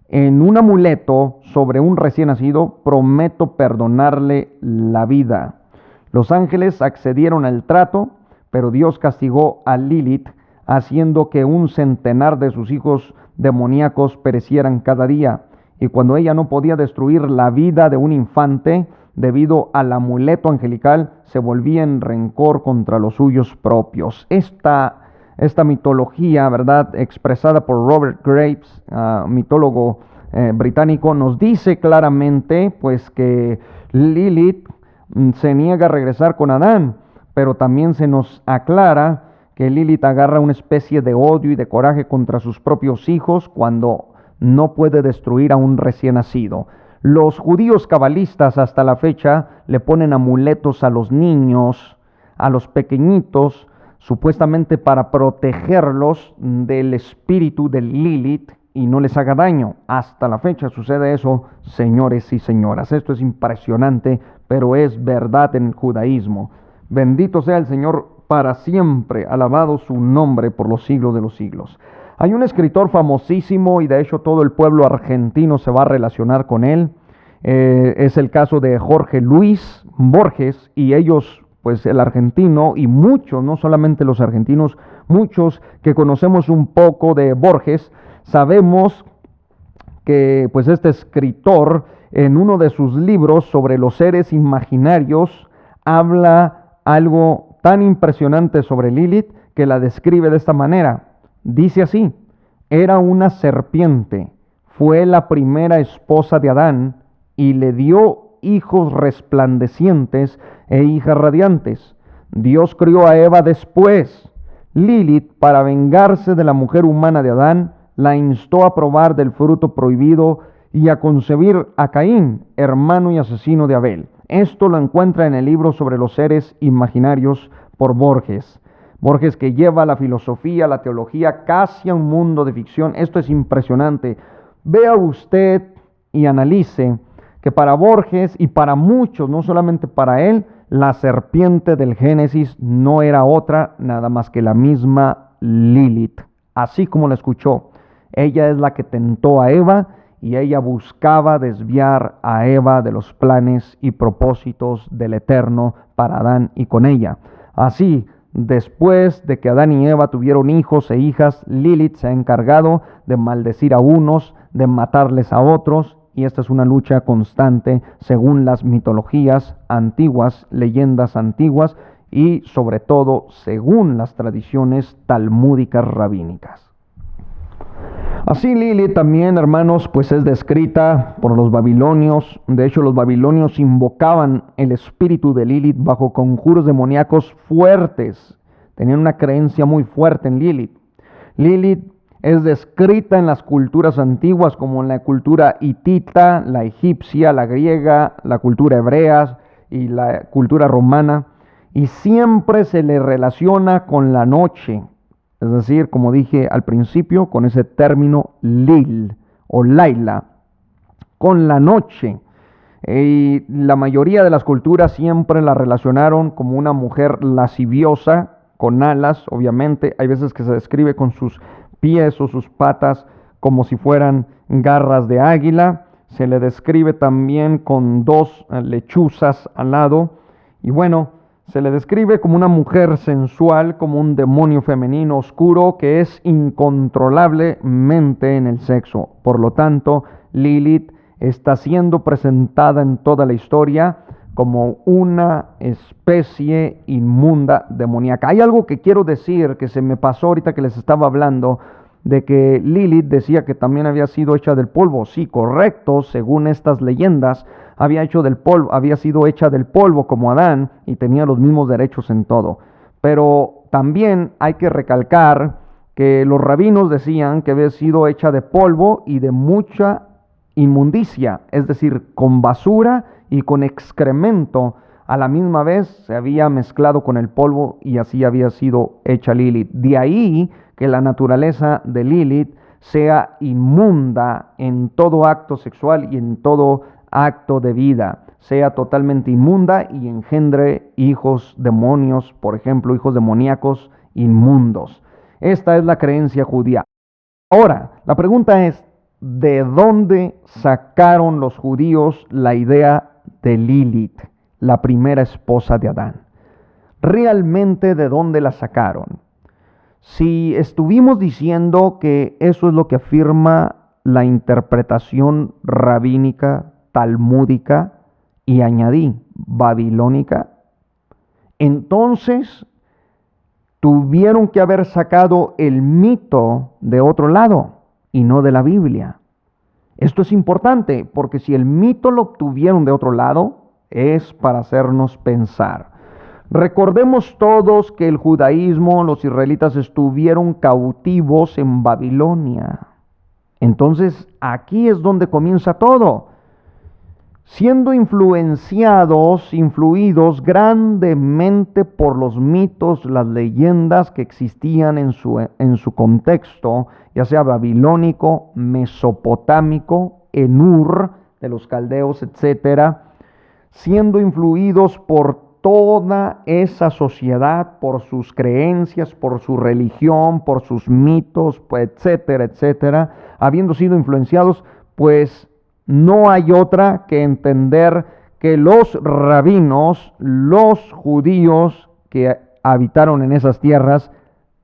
en un amuleto sobre un recién nacido, prometo perdonarle la vida. Los ángeles accedieron al trato, pero Dios castigó a Lilith, haciendo que 100 de sus hijos demoníacos perecieran cada día. Y cuando ella no podía destruir la vida de un infante, debido al amuleto angelical, se volvía en rencor contra los suyos propios. Esta mitología, ¿verdad?, expresada por Robert Graves, mitólogo británico, nos dice claramente pues que Lilith se niega a regresar con Adán, pero también se nos aclara que Lilith agarra una especie de odio y de coraje contra sus propios hijos cuando no puede destruir a un recién nacido. Los judíos cabalistas hasta la fecha le ponen amuletos a los niños, a los pequeñitos, supuestamente para protegerlos del espíritu de Lilith y no les haga daño. Hasta la fecha sucede eso, señores y señoras. Esto es impresionante, pero es verdad en el judaísmo. Bendito sea el Señor para siempre, alabado su nombre por los siglos de los siglos. Hay un escritor famosísimo y de hecho todo el pueblo argentino se va a relacionar con él. Es el caso de Jorge Luis Borges, y ellos, pues el argentino y muchos, no solamente los argentinos, muchos que conocemos un poco de Borges, sabemos que pues este escritor en uno de sus libros sobre los seres imaginarios habla algo tan impresionante sobre Lilith que la describe de esta manera. Dice así, era una serpiente, fue la primera esposa de Adán y le dio hijos resplandecientes e hijas radiantes. Dios crió a Eva después. Lilith, para vengarse de la mujer humana de Adán, la instó a probar del fruto prohibido y a concebir a Caín, hermano y asesino de Abel. Esto lo encuentra en el libro sobre los seres imaginarios por Borges. Borges, que lleva la filosofía, la teología casi a un mundo de ficción. Esto es impresionante. Vea usted y analice que para Borges y para muchos, no solamente para él, la serpiente del Génesis no era otra nada más que la misma Lilith. Así como la escuchó, ella es la que tentó a Eva y ella buscaba desviar a Eva de los planes y propósitos del Eterno para Adán y con ella. Así, después de que Adán y Eva tuvieron hijos e hijas, Lilith se ha encargado de maldecir a unos, de matarles a otros, y esta es una lucha constante según las mitologías antiguas, leyendas antiguas y sobre todo según las tradiciones talmúdicas rabínicas. Así Lilith también, hermanos, pues es descrita por los babilonios. De hecho, los babilonios invocaban el espíritu de Lilith bajo conjuros demoníacos fuertes. Tenían una creencia muy fuerte en Lilith. Lilith es descrita en las culturas antiguas como en la cultura hitita, la egipcia, la griega, la cultura hebrea y la cultura romana. Y siempre se le relaciona con la noche. Es decir, como dije al principio, con ese término Lil o Laila, con la noche. Y la mayoría de las culturas siempre la relacionaron como una mujer lasciviosa, con alas, obviamente. Hay veces que se describe con sus pies o sus patas como si fueran garras de águila. Se le describe también con dos lechuzas al lado. Y bueno, se le describe como una mujer sensual, como un demonio femenino oscuro que es incontrolablemente en el sexo. Por lo tanto, Lilith está siendo presentada en toda la historia como una especie inmunda demoníaca. Hay algo que quiero decir que se me pasó ahorita que les estaba hablando de que Lilith decía que también había sido hecha del polvo. Sí, correcto, según estas leyendas, había sido hecha del polvo como Adán y tenía los mismos derechos en todo. Pero también hay que recalcar que los rabinos decían que había sido hecha de polvo y de mucha inmundicia, es decir, con basura y con excremento. A la misma vez se había mezclado con el polvo y así había sido hecha Lilith. De ahí que la naturaleza de Lilith sea inmunda en todo acto sexual y en todo acto de vida, sea totalmente inmunda y engendre hijos demonios, por ejemplo, hijos demoníacos inmundos. Esta es la creencia judía. Ahora, la pregunta es, ¿de dónde sacaron los judíos la idea de Lilith, la primera esposa de Adán? ¿Realmente de dónde la sacaron? Si estuvimos diciendo que eso es lo que afirma la interpretación rabínica, talmúdica y añadí babilónica, entonces tuvieron que haber sacado el mito de otro lado y no de la Biblia. Esto es importante porque si el mito lo obtuvieron de otro lado, es para hacernos pensar. Recordemos todos que el judaísmo, los israelitas estuvieron cautivos en Babilonia. Entonces aquí es donde comienza todo. Siendo influidos grandemente por los mitos, las leyendas que existían en su contexto, ya sea babilónico, mesopotámico, en Ur, de los caldeos, etc., siendo influidos por toda esa sociedad, por sus creencias, por su religión, por sus mitos, etcétera, etcétera, habiendo sido influenciados, pues no hay otra que entender que los rabinos, los judíos que habitaron en esas tierras,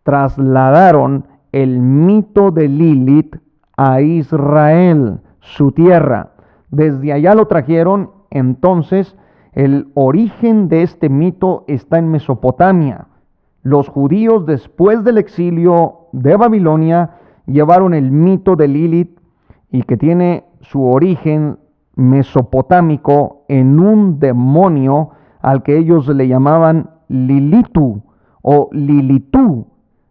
trasladaron el mito de Lilith a Israel, su tierra. Desde allá lo trajeron. Entonces el origen de este mito está en Mesopotamia. Los judíos, después del exilio de Babilonia, llevaron el mito de Lilith y que tiene su origen mesopotámico en un demonio al que ellos le llamaban Lilitu o Lilitú,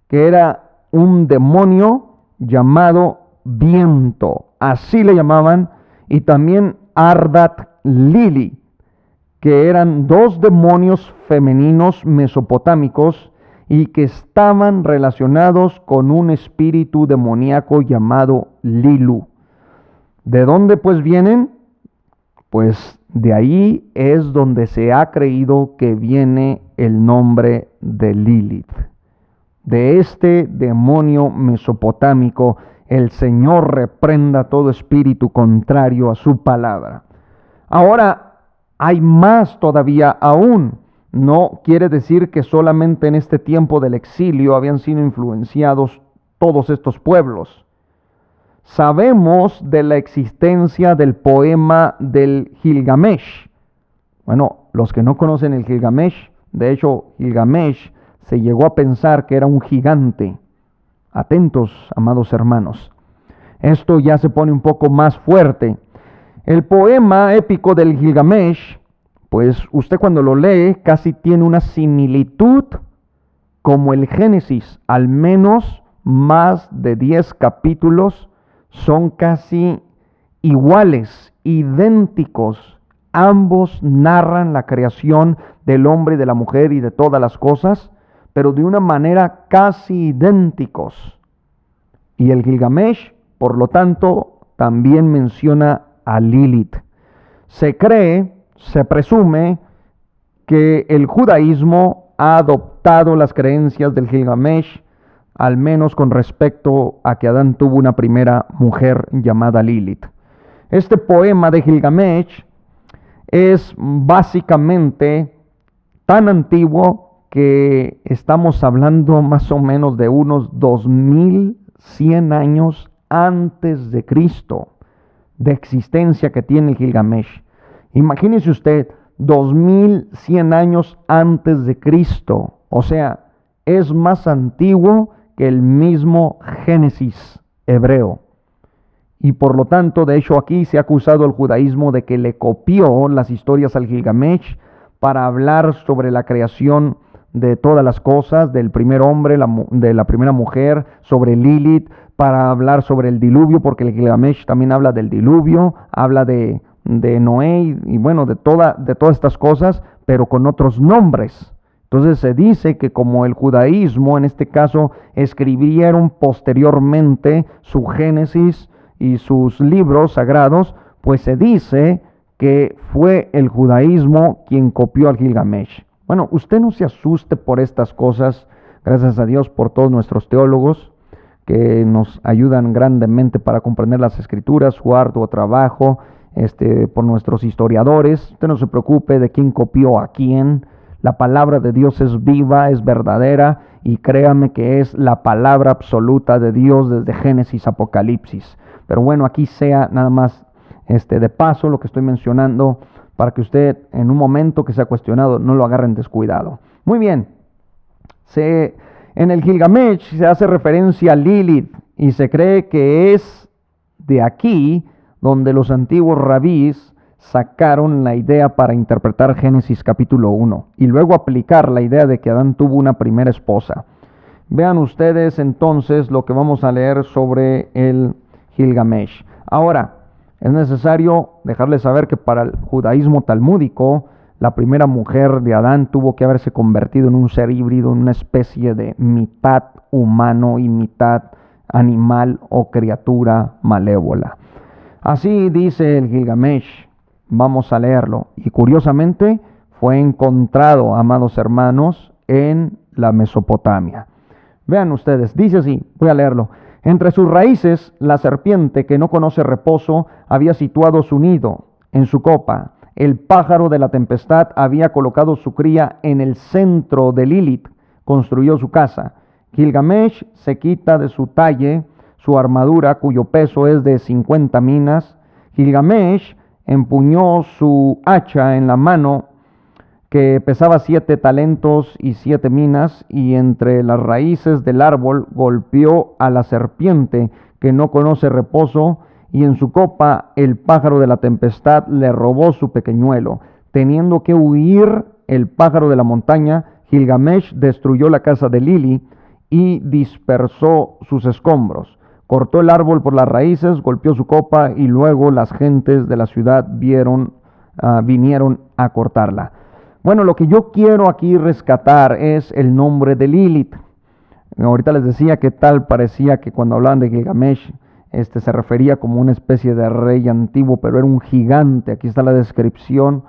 que era un demonio llamado viento, así le llamaban, y también Ardat Lili, que eran dos demonios femeninos mesopotámicos y que estaban relacionados con un espíritu demoníaco llamado Lilu. ¿De dónde pues vienen? Pues de ahí es donde se ha creído que viene el nombre de Lilith. De este demonio mesopotámico, el Señor reprenda todo espíritu contrario a su palabra. Ahora, hay más todavía aún. No quiere decir que solamente en este tiempo del exilio habían sido influenciados todos estos pueblos. Sabemos de la existencia del poema del Gilgamesh. Bueno, los que no conocen el Gilgamesh, de hecho, Gilgamesh se llegó a pensar que era un gigante. Atentos, amados hermanos. esto ya se pone un poco más fuerte. El poema épico del Gilgamesh, pues usted cuando lo lee casi tiene una similitud como el Génesis, al menos más de 10 capítulos son casi iguales, idénticos. Ambos narran la creación del hombre y de la mujer y de todas las cosas, pero de una manera casi idénticos. Y el Gilgamesh, por lo tanto, también menciona a Lilith. Se cree, se presume que el judaísmo ha adoptado las creencias del Gilgamesh, al menos con respecto a que Adán tuvo una primera mujer llamada Lilith. Este poema de Gilgamesh es básicamente tan antiguo que estamos hablando más o menos de unos 2100 años antes de Cristo, de existencia que tiene el Gilgamesh. Imagínese usted, 2100 años antes de Cristo, o sea, es más antiguo que el mismo Génesis hebreo. Y por lo tanto, de hecho, aquí se ha acusado al judaísmo de que le copió las historias al Gilgamesh para hablar sobre la creación de todas las cosas, del primer hombre, de la primera mujer, sobre Lilith, para hablar sobre el diluvio, porque el Gilgamesh también habla del diluvio, habla de Noé y bueno, de todas estas cosas, pero con otros nombres. Entonces se dice que como el judaísmo, en este caso, escribieron posteriormente su Génesis y sus libros sagrados, pues se dice que fue el judaísmo quien copió al Gilgamesh. Bueno, usted no se asuste por estas cosas, gracias a Dios por todos nuestros teólogos que nos ayudan grandemente para comprender las escrituras, su arduo trabajo, por nuestros historiadores. Usted no se preocupe de quién copió a quién. La palabra de Dios es viva, es verdadera, y créame que es la palabra absoluta de Dios desde Génesis a Apocalipsis. Pero bueno, aquí sea nada más de paso lo que estoy mencionando para que usted en un momento que sea cuestionado no lo agarre en descuidado. Muy bien, en el Gilgamesh se hace referencia a Lilith y se cree que es de aquí donde los antiguos rabís sacaron la idea para interpretar Génesis capítulo 1 y luego aplicar la idea de que Adán tuvo una primera esposa. Vean ustedes entonces lo que vamos a leer sobre el Gilgamesh. Ahora, es necesario dejarles saber que para el judaísmo talmúdico, la primera mujer de Adán tuvo que haberse convertido en un ser híbrido, en una especie de mitad humano y mitad animal o criatura malévola. Así dice el Gilgamesh. Vamos a leerlo. Y curiosamente fue encontrado, amados hermanos, en la Mesopotamia. Vean ustedes, dice así, voy a leerlo. Entre sus raíces, la serpiente que no conoce reposo había situado su nido en su copa. El pájaro de la tempestad había colocado su cría en el centro de Lilith, construyó su casa. Gilgamesh se quita de su talle su armadura, cuyo peso es de 50 minas. Gilgamesh empuñó su hacha en la mano, que pesaba 7 talentos y 7 minas, y entre las raíces del árbol golpeó a la serpiente que no conoce reposo, y en su copa el pájaro de la tempestad le robó su pequeñuelo. Teniendo que huir el pájaro de la montaña, Gilgamesh destruyó la casa de Lili y dispersó sus escombros. Cortó el árbol por las raíces, golpeó su copa, y luego las gentes de la ciudad vinieron a cortarla. Bueno, lo que yo quiero aquí rescatar es el nombre de Lilith. Ahorita les decía que tal parecía que cuando hablaban de Gilgamesh, se refería como una especie de rey antiguo, pero era un gigante. Aquí está la descripción,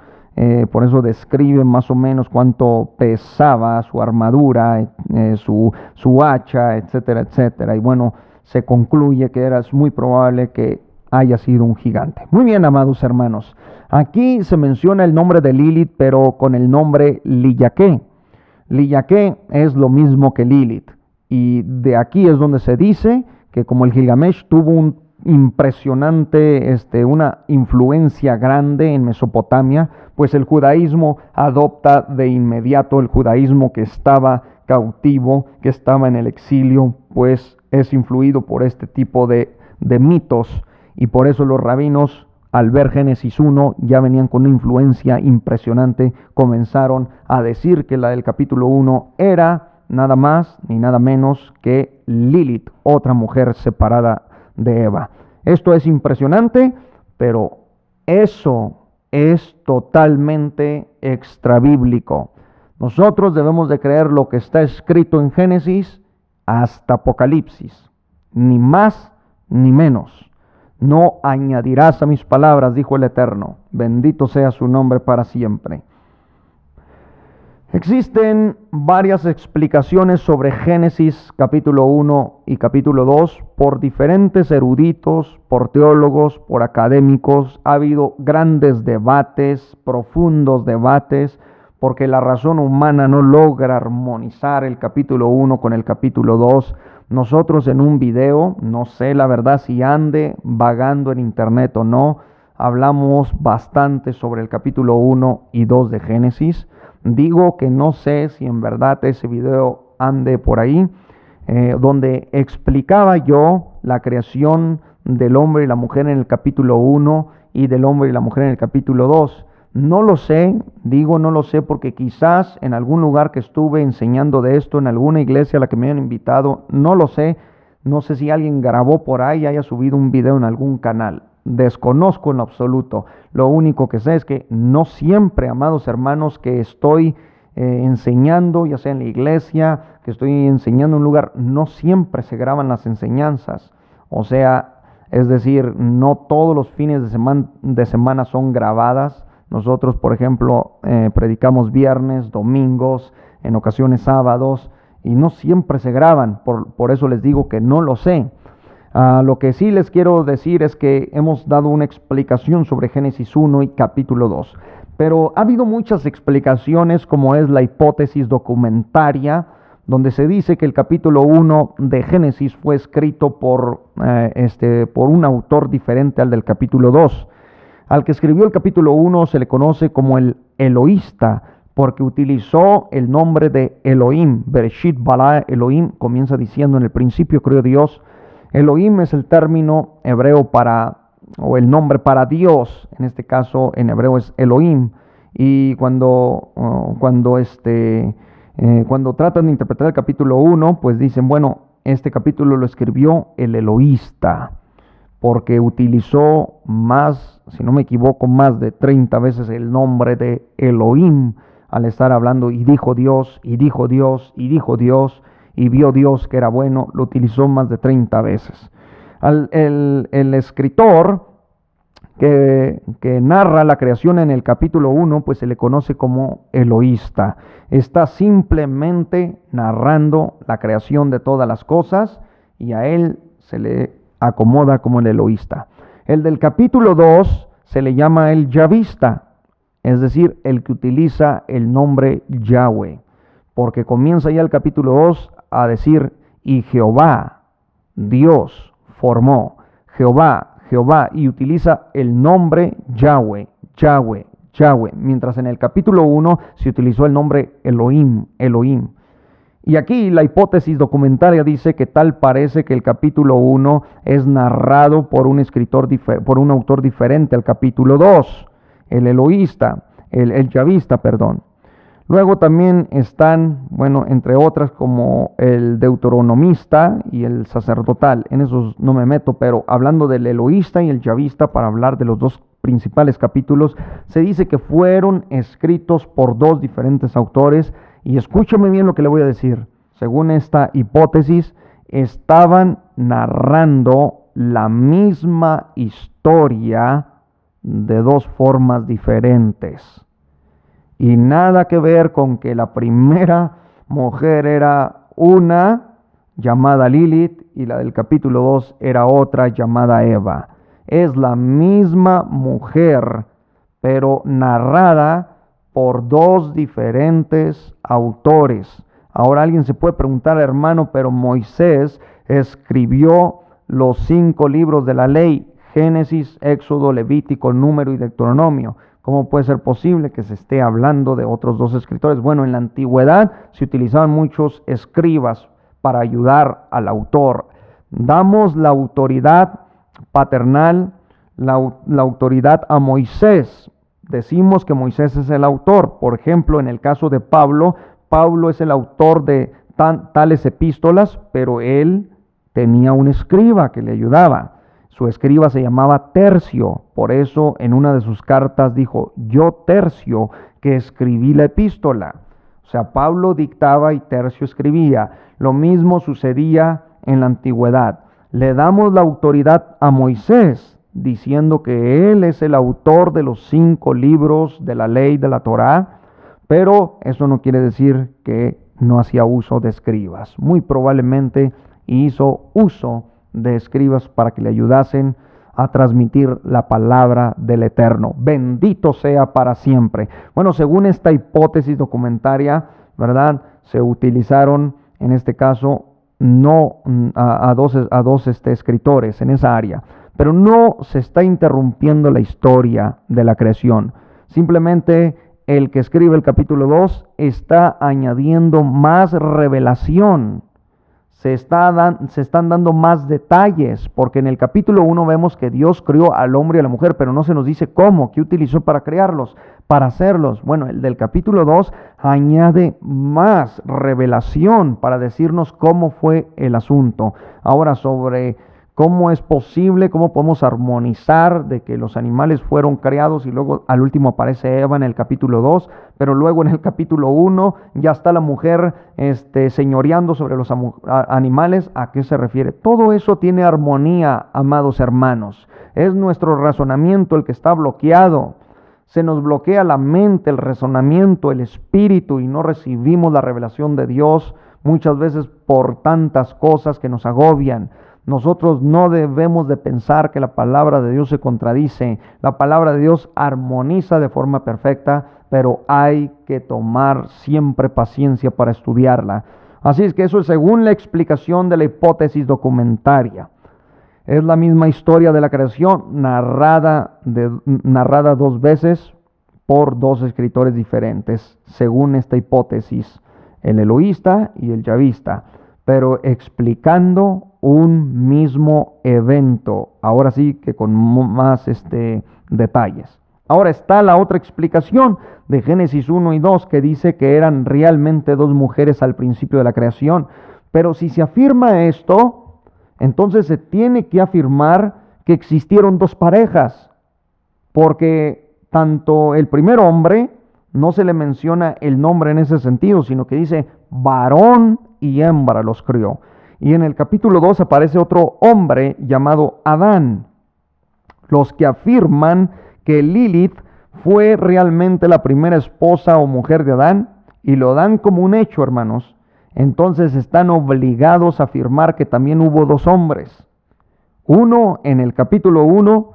por eso describe más o menos cuánto pesaba su armadura, su hacha, etcétera, etcétera. Y bueno, se concluye que es muy probable que haya sido un gigante. Muy bien, amados hermanos. Aquí se menciona el nombre de Lilith, pero con el nombre Liyaqué. Liyaqué es lo mismo que Lilith. Y de aquí es donde se dice que como el Gilgamesh tuvo un impresionante, una influencia grande en Mesopotamia, pues el judaísmo adopta de inmediato el judaísmo que estaba cautivo, que estaba en el exilio, pues es influido por este tipo de de mitos, y por eso los rabinos, al ver Génesis 1, ya venían con una influencia impresionante, comenzaron a decir que la del capítulo 1 era nada más ni nada menos que Lilith, otra mujer separada de Eva. Esto es impresionante, pero eso es totalmente extrabíblico. Nosotros debemos de creer lo que está escrito en Génesis hasta Apocalipsis, ni más ni menos. No añadirás a mis palabras, dijo el Eterno. Bendito sea su nombre para siempre. Existen varias explicaciones sobre Génesis capítulo 1 y capítulo 2 por diferentes eruditos, por teólogos, por académicos. Ha habido grandes debates, profundos debates, porque la razón humana no logra armonizar el capítulo 1 con el capítulo 2. Nosotros en un video, no sé la verdad si ande vagando en internet o no, hablamos bastante sobre el capítulo 1 y 2 de Génesis. Digo que no sé si en verdad ese video ande por ahí, donde explicaba yo la creación del hombre y la mujer en el capítulo 1 y del hombre y la mujer en el capítulo 2. No lo sé, digo no lo sé porque quizás en algún lugar que estuve enseñando de esto, en alguna iglesia a la que me hayan invitado, no lo sé, no sé si alguien grabó por ahí y haya subido un video en algún canal. Desconozco en lo absoluto. Lo único que sé es que no siempre, amados hermanos, que estoy enseñando, ya sea en la iglesia, que estoy enseñando en un lugar, no siempre se graban las enseñanzas. O sea, es decir, no todos los fines de semana son grabadas. Nosotros, por ejemplo, predicamos viernes, domingos, en ocasiones sábados, y no siempre se graban. Por eso les digo que no lo sé. Lo que sí les quiero decir es que hemos dado una explicación sobre Génesis 1 y capítulo 2, pero ha habido muchas explicaciones, como es la hipótesis documentaria, donde se dice que el capítulo 1 de Génesis fue escrito por un autor diferente al del capítulo 2. Al que escribió el capítulo 1 se le conoce como el Eloísta, porque utilizó el nombre de Elohim. Bereshit bara Elohim, comienza diciendo: en el principio creó Dios. Elohim es el término hebreo o el nombre para Dios, en este caso en hebreo es Elohim. Y cuando tratan de interpretar el capítulo 1, pues dicen, bueno, este capítulo lo escribió el Eloísta, porque utilizó más, si no me equivoco, más de 30 veces el nombre de Elohim, al estar hablando, y dijo Dios, y dijo Dios, y dijo Dios, y vio Dios que era bueno. Lo utilizó más de 30 veces. El escritor que narra la creación en el capítulo 1, pues se le conoce como Eloísta. Está simplemente narrando la creación de todas las cosas, y a él se le acomoda como el Eloísta. El del capítulo 2 se le llama el Yavista, es decir, el que utiliza el nombre Yahweh, porque comienza ya el capítulo 2 a decir: y Jehová, Dios, formó. Jehová, y utiliza el nombre Yahweh, Yahweh, Yahweh, mientras en el capítulo 1 se utilizó el nombre Elohim, Elohim. Y aquí la hipótesis documentaria dice que tal parece que el capítulo 1 es narrado por un autor diferente al capítulo 2, el Eloísta, el Yavista, perdón. Luego también están, entre otras, como el deuteronomista y el sacerdotal. En esos no me meto, pero hablando del Eloísta y el Yavista, para hablar de los dos principales capítulos, se dice que fueron escritos por dos diferentes autores. Y escúchame bien lo que le voy a decir. Según esta hipótesis, estaban narrando la misma historia de dos formas diferentes. Y nada que ver con que la primera mujer era una llamada Lilith y la del capítulo 2 era otra llamada Eva. Es la misma mujer, pero narrada por dos diferentes autores. Ahora alguien se puede preguntar, hermano, pero Moisés escribió los 5 libros de la ley: Génesis, Éxodo, Levítico, Número y Deuteronomio. ¿Cómo puede ser posible que se esté hablando de otros dos escritores? Bueno, en la antigüedad se utilizaban muchos escribas para ayudar al autor. Damos la autoridad paternal, la autoridad a Moisés. Decimos que Moisés es el autor. Por ejemplo, en el caso de Pablo, Pablo es el autor de tales epístolas, pero él tenía un escriba que le ayudaba. Su escriba se llamaba Tercio. Por eso en una de sus cartas dijo: yo Tercio que escribí la epístola. O sea, Pablo dictaba y Tercio escribía. Lo mismo sucedía en la antigüedad. Le damos la autoridad a Moisés, diciendo que él es el autor de los 5 libros de la ley de la Torá, pero eso no quiere decir que no hacía uso de escribas. Muy probablemente hizo uso de escribas para que le ayudasen a transmitir la palabra del Eterno. Bendito sea para siempre. Bueno, según esta hipótesis documentaria, ¿verdad?, se utilizaron en este caso no a dos escritores en esa área, pero no se está interrumpiendo la historia de la creación. Simplemente el que escribe el capítulo 2 está añadiendo más revelación. Se están dando más detalles, porque en el capítulo 1 vemos que Dios creó al hombre y a la mujer, pero no se nos dice cómo, qué utilizó para crearlos, para hacerlos. Bueno, el del capítulo 2 añade más revelación para decirnos cómo fue el asunto. Ahora, sobre cómo es posible, cómo podemos armonizar de que los animales fueron creados y luego al último aparece Eva en el capítulo 2, pero luego en el capítulo 1 ya está la mujer señoreando sobre los animales. ¿A qué se refiere? Todo eso tiene armonía, amados hermanos. Es nuestro razonamiento el que está bloqueado. Se nos bloquea la mente, el razonamiento, el espíritu, y no recibimos la revelación de Dios muchas veces por tantas cosas que nos agobian. Nosotros no debemos de pensar que la palabra de Dios se contradice. La palabra de Dios armoniza de forma perfecta, pero hay que tomar siempre paciencia para estudiarla. Así es que eso es según la explicación de la hipótesis documentaria. Es la misma historia de la creación narrada 2 veces por 2 escritores diferentes, según esta hipótesis, el eloísta y el yavista, pero explicando un mismo evento, ahora sí que con más detalles. Ahora está la otra explicación de Génesis 1 y 2 que dice que eran realmente 2 mujeres al principio de la creación, pero si se afirma esto, entonces se tiene que afirmar que existieron 2 parejas, porque tanto el primer hombre, no se le menciona el nombre en ese sentido, sino que dice varón y hembra los crió. Y en el capítulo 2 aparece otro hombre llamado Adán. Los que afirman que Lilith fue realmente la primera esposa o mujer de Adán, y lo dan como un hecho, hermanos, entonces están obligados a afirmar que también hubo 2 hombres. Uno en el capítulo 1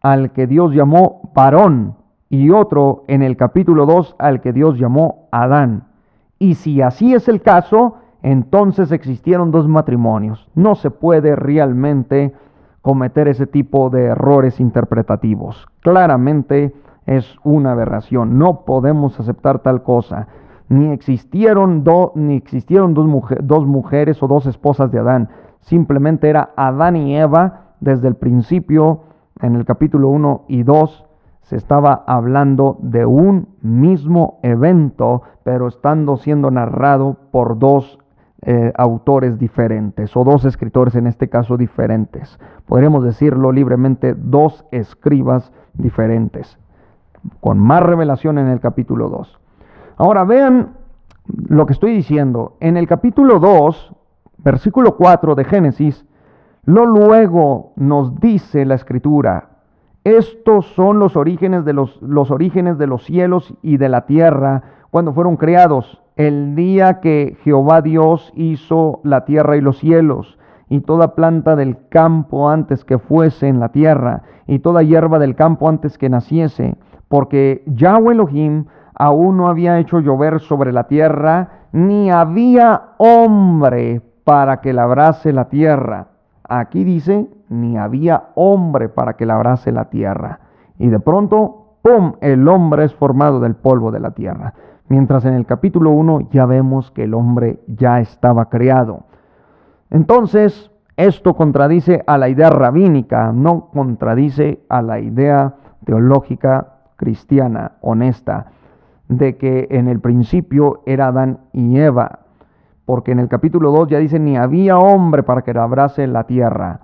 al que Dios llamó varón, y otro en el capítulo 2 al que Dios llamó Adán. Y si así es el caso, entonces existieron 2 matrimonios. No se puede realmente cometer ese tipo de errores interpretativos. Claramente es una aberración. No podemos aceptar tal cosa. Ni existieron dos mujeres o 2 esposas de Adán. Simplemente era Adán y Eva. Desde el principio, en el capítulo 1 y 2, se estaba hablando de un mismo evento, pero estando siendo narrado por 2 autores diferentes, o 2 escritores en este caso diferentes. Podríamos decirlo libremente, 2 escribas diferentes, con más revelación en el capítulo 2. Ahora vean lo que estoy diciendo. En el capítulo 2, versículo 4 de Génesis, luego nos dice la Escritura: estos son los orígenes de los cielos y de la tierra cuando fueron creados, el día que Jehová Dios hizo la tierra y los cielos, y toda planta del campo antes que fuese en la tierra, y toda hierba del campo antes que naciese, porque Yahweh Elohim aún no había hecho llover sobre la tierra, ni había hombre para que labrase la tierra. Aquí dice, ni había hombre para que labrase la tierra. Y de pronto, ¡pum!, el hombre es formado del polvo de la tierra. Mientras en el capítulo 1 ya vemos que el hombre ya estaba creado. Entonces, Esto contradice a la idea rabínica, no contradice a la idea teológica cristiana honesta de que en el principio era Adán y Eva, porque en el capítulo 2 ya dice, ni había hombre para que labrase la tierra.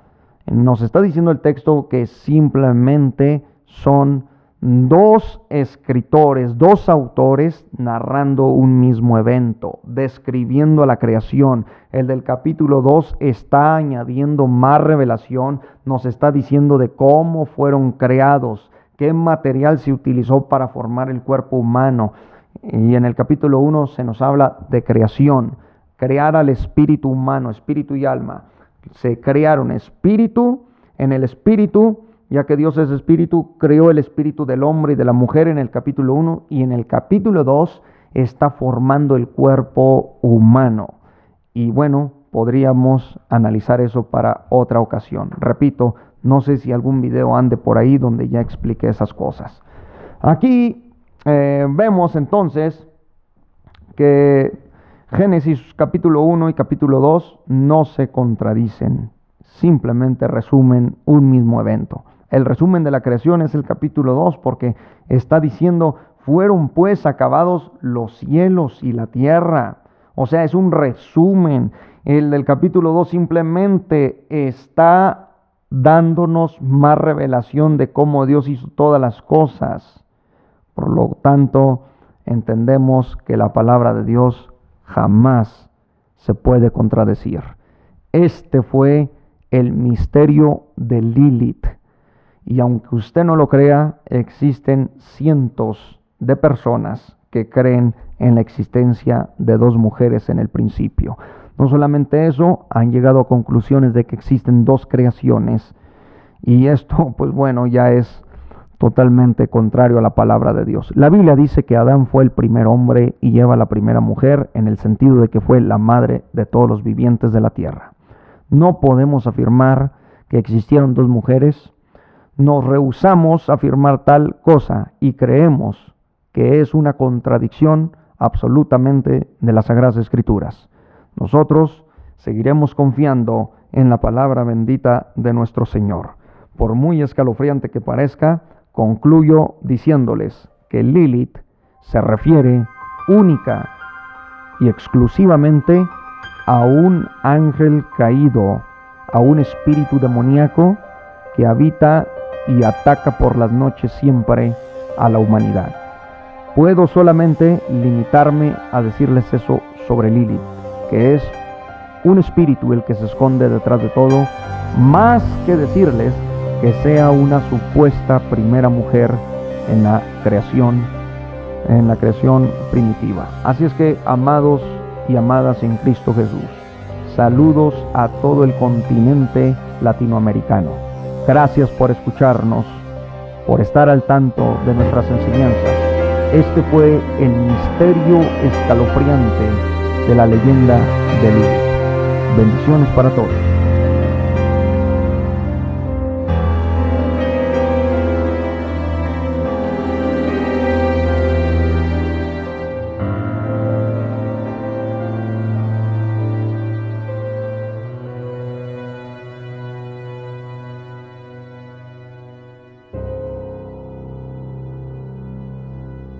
Nos está diciendo el texto que simplemente son dos escritores, dos autores narrando un mismo evento, describiendo la creación. El del capítulo 2 está añadiendo más revelación, nos está diciendo de cómo fueron creados, qué material se utilizó para formar el cuerpo humano. Y en el capítulo 1 se nos habla de creación, crear al espíritu humano, espíritu y alma. Se crearon espíritu, en el espíritu, ya que Dios es espíritu, creó el espíritu del hombre y de la mujer en el capítulo 1, y en el capítulo 2 está formando el cuerpo humano. Y bueno, podríamos analizar eso para otra ocasión. Repito, no sé si algún video ande por ahí donde ya expliqué esas cosas. Aquí vemos entonces que Génesis capítulo 1 y capítulo 2 no se contradicen, simplemente resumen un mismo evento. El resumen de la creación es el capítulo 2 porque está diciendo, fueron pues acabados los cielos y la tierra. O sea, es un resumen. El del capítulo 2 simplemente está dándonos más revelación de cómo Dios hizo todas las cosas. Por lo tanto, entendemos que la palabra de Dios jamás se puede contradecir. Este fue el misterio de Lilith. Y aunque usted no lo crea, existen cientos de personas que creen en la existencia de dos mujeres en el principio. No solamente eso, han llegado a conclusiones de que existen dos creaciones. Y esto, pues bueno, ya es totalmente contrario a la palabra de Dios. La Biblia dice que Adán fue el primer hombre y Eva la primera mujer, en el sentido de que fue la madre de todos los vivientes de la tierra. No podemos afirmar que existieron dos mujeres. Nos rehusamos a afirmar tal cosa y creemos que es una contradicción absolutamente de las Sagradas Escrituras. Nosotros seguiremos confiando en la palabra bendita de nuestro Señor. Por muy escalofriante que parezca, concluyo diciéndoles que Lilith se refiere única y exclusivamente a un ángel caído, a un espíritu demoníaco que habita y ataca por las noches siempre a la humanidad. Puedo solamente limitarme a decirles eso sobre Lilith, que es un espíritu el que se esconde detrás de todo, más que decirles que sea una supuesta primera mujer en la creación primitiva. Así es que, amados y amadas en Cristo Jesús, saludos a todo el continente latinoamericano. Gracias por escucharnos, por estar al tanto de nuestras enseñanzas. Este fue el misterio escalofriante de la leyenda de Lilith. Bendiciones para todos.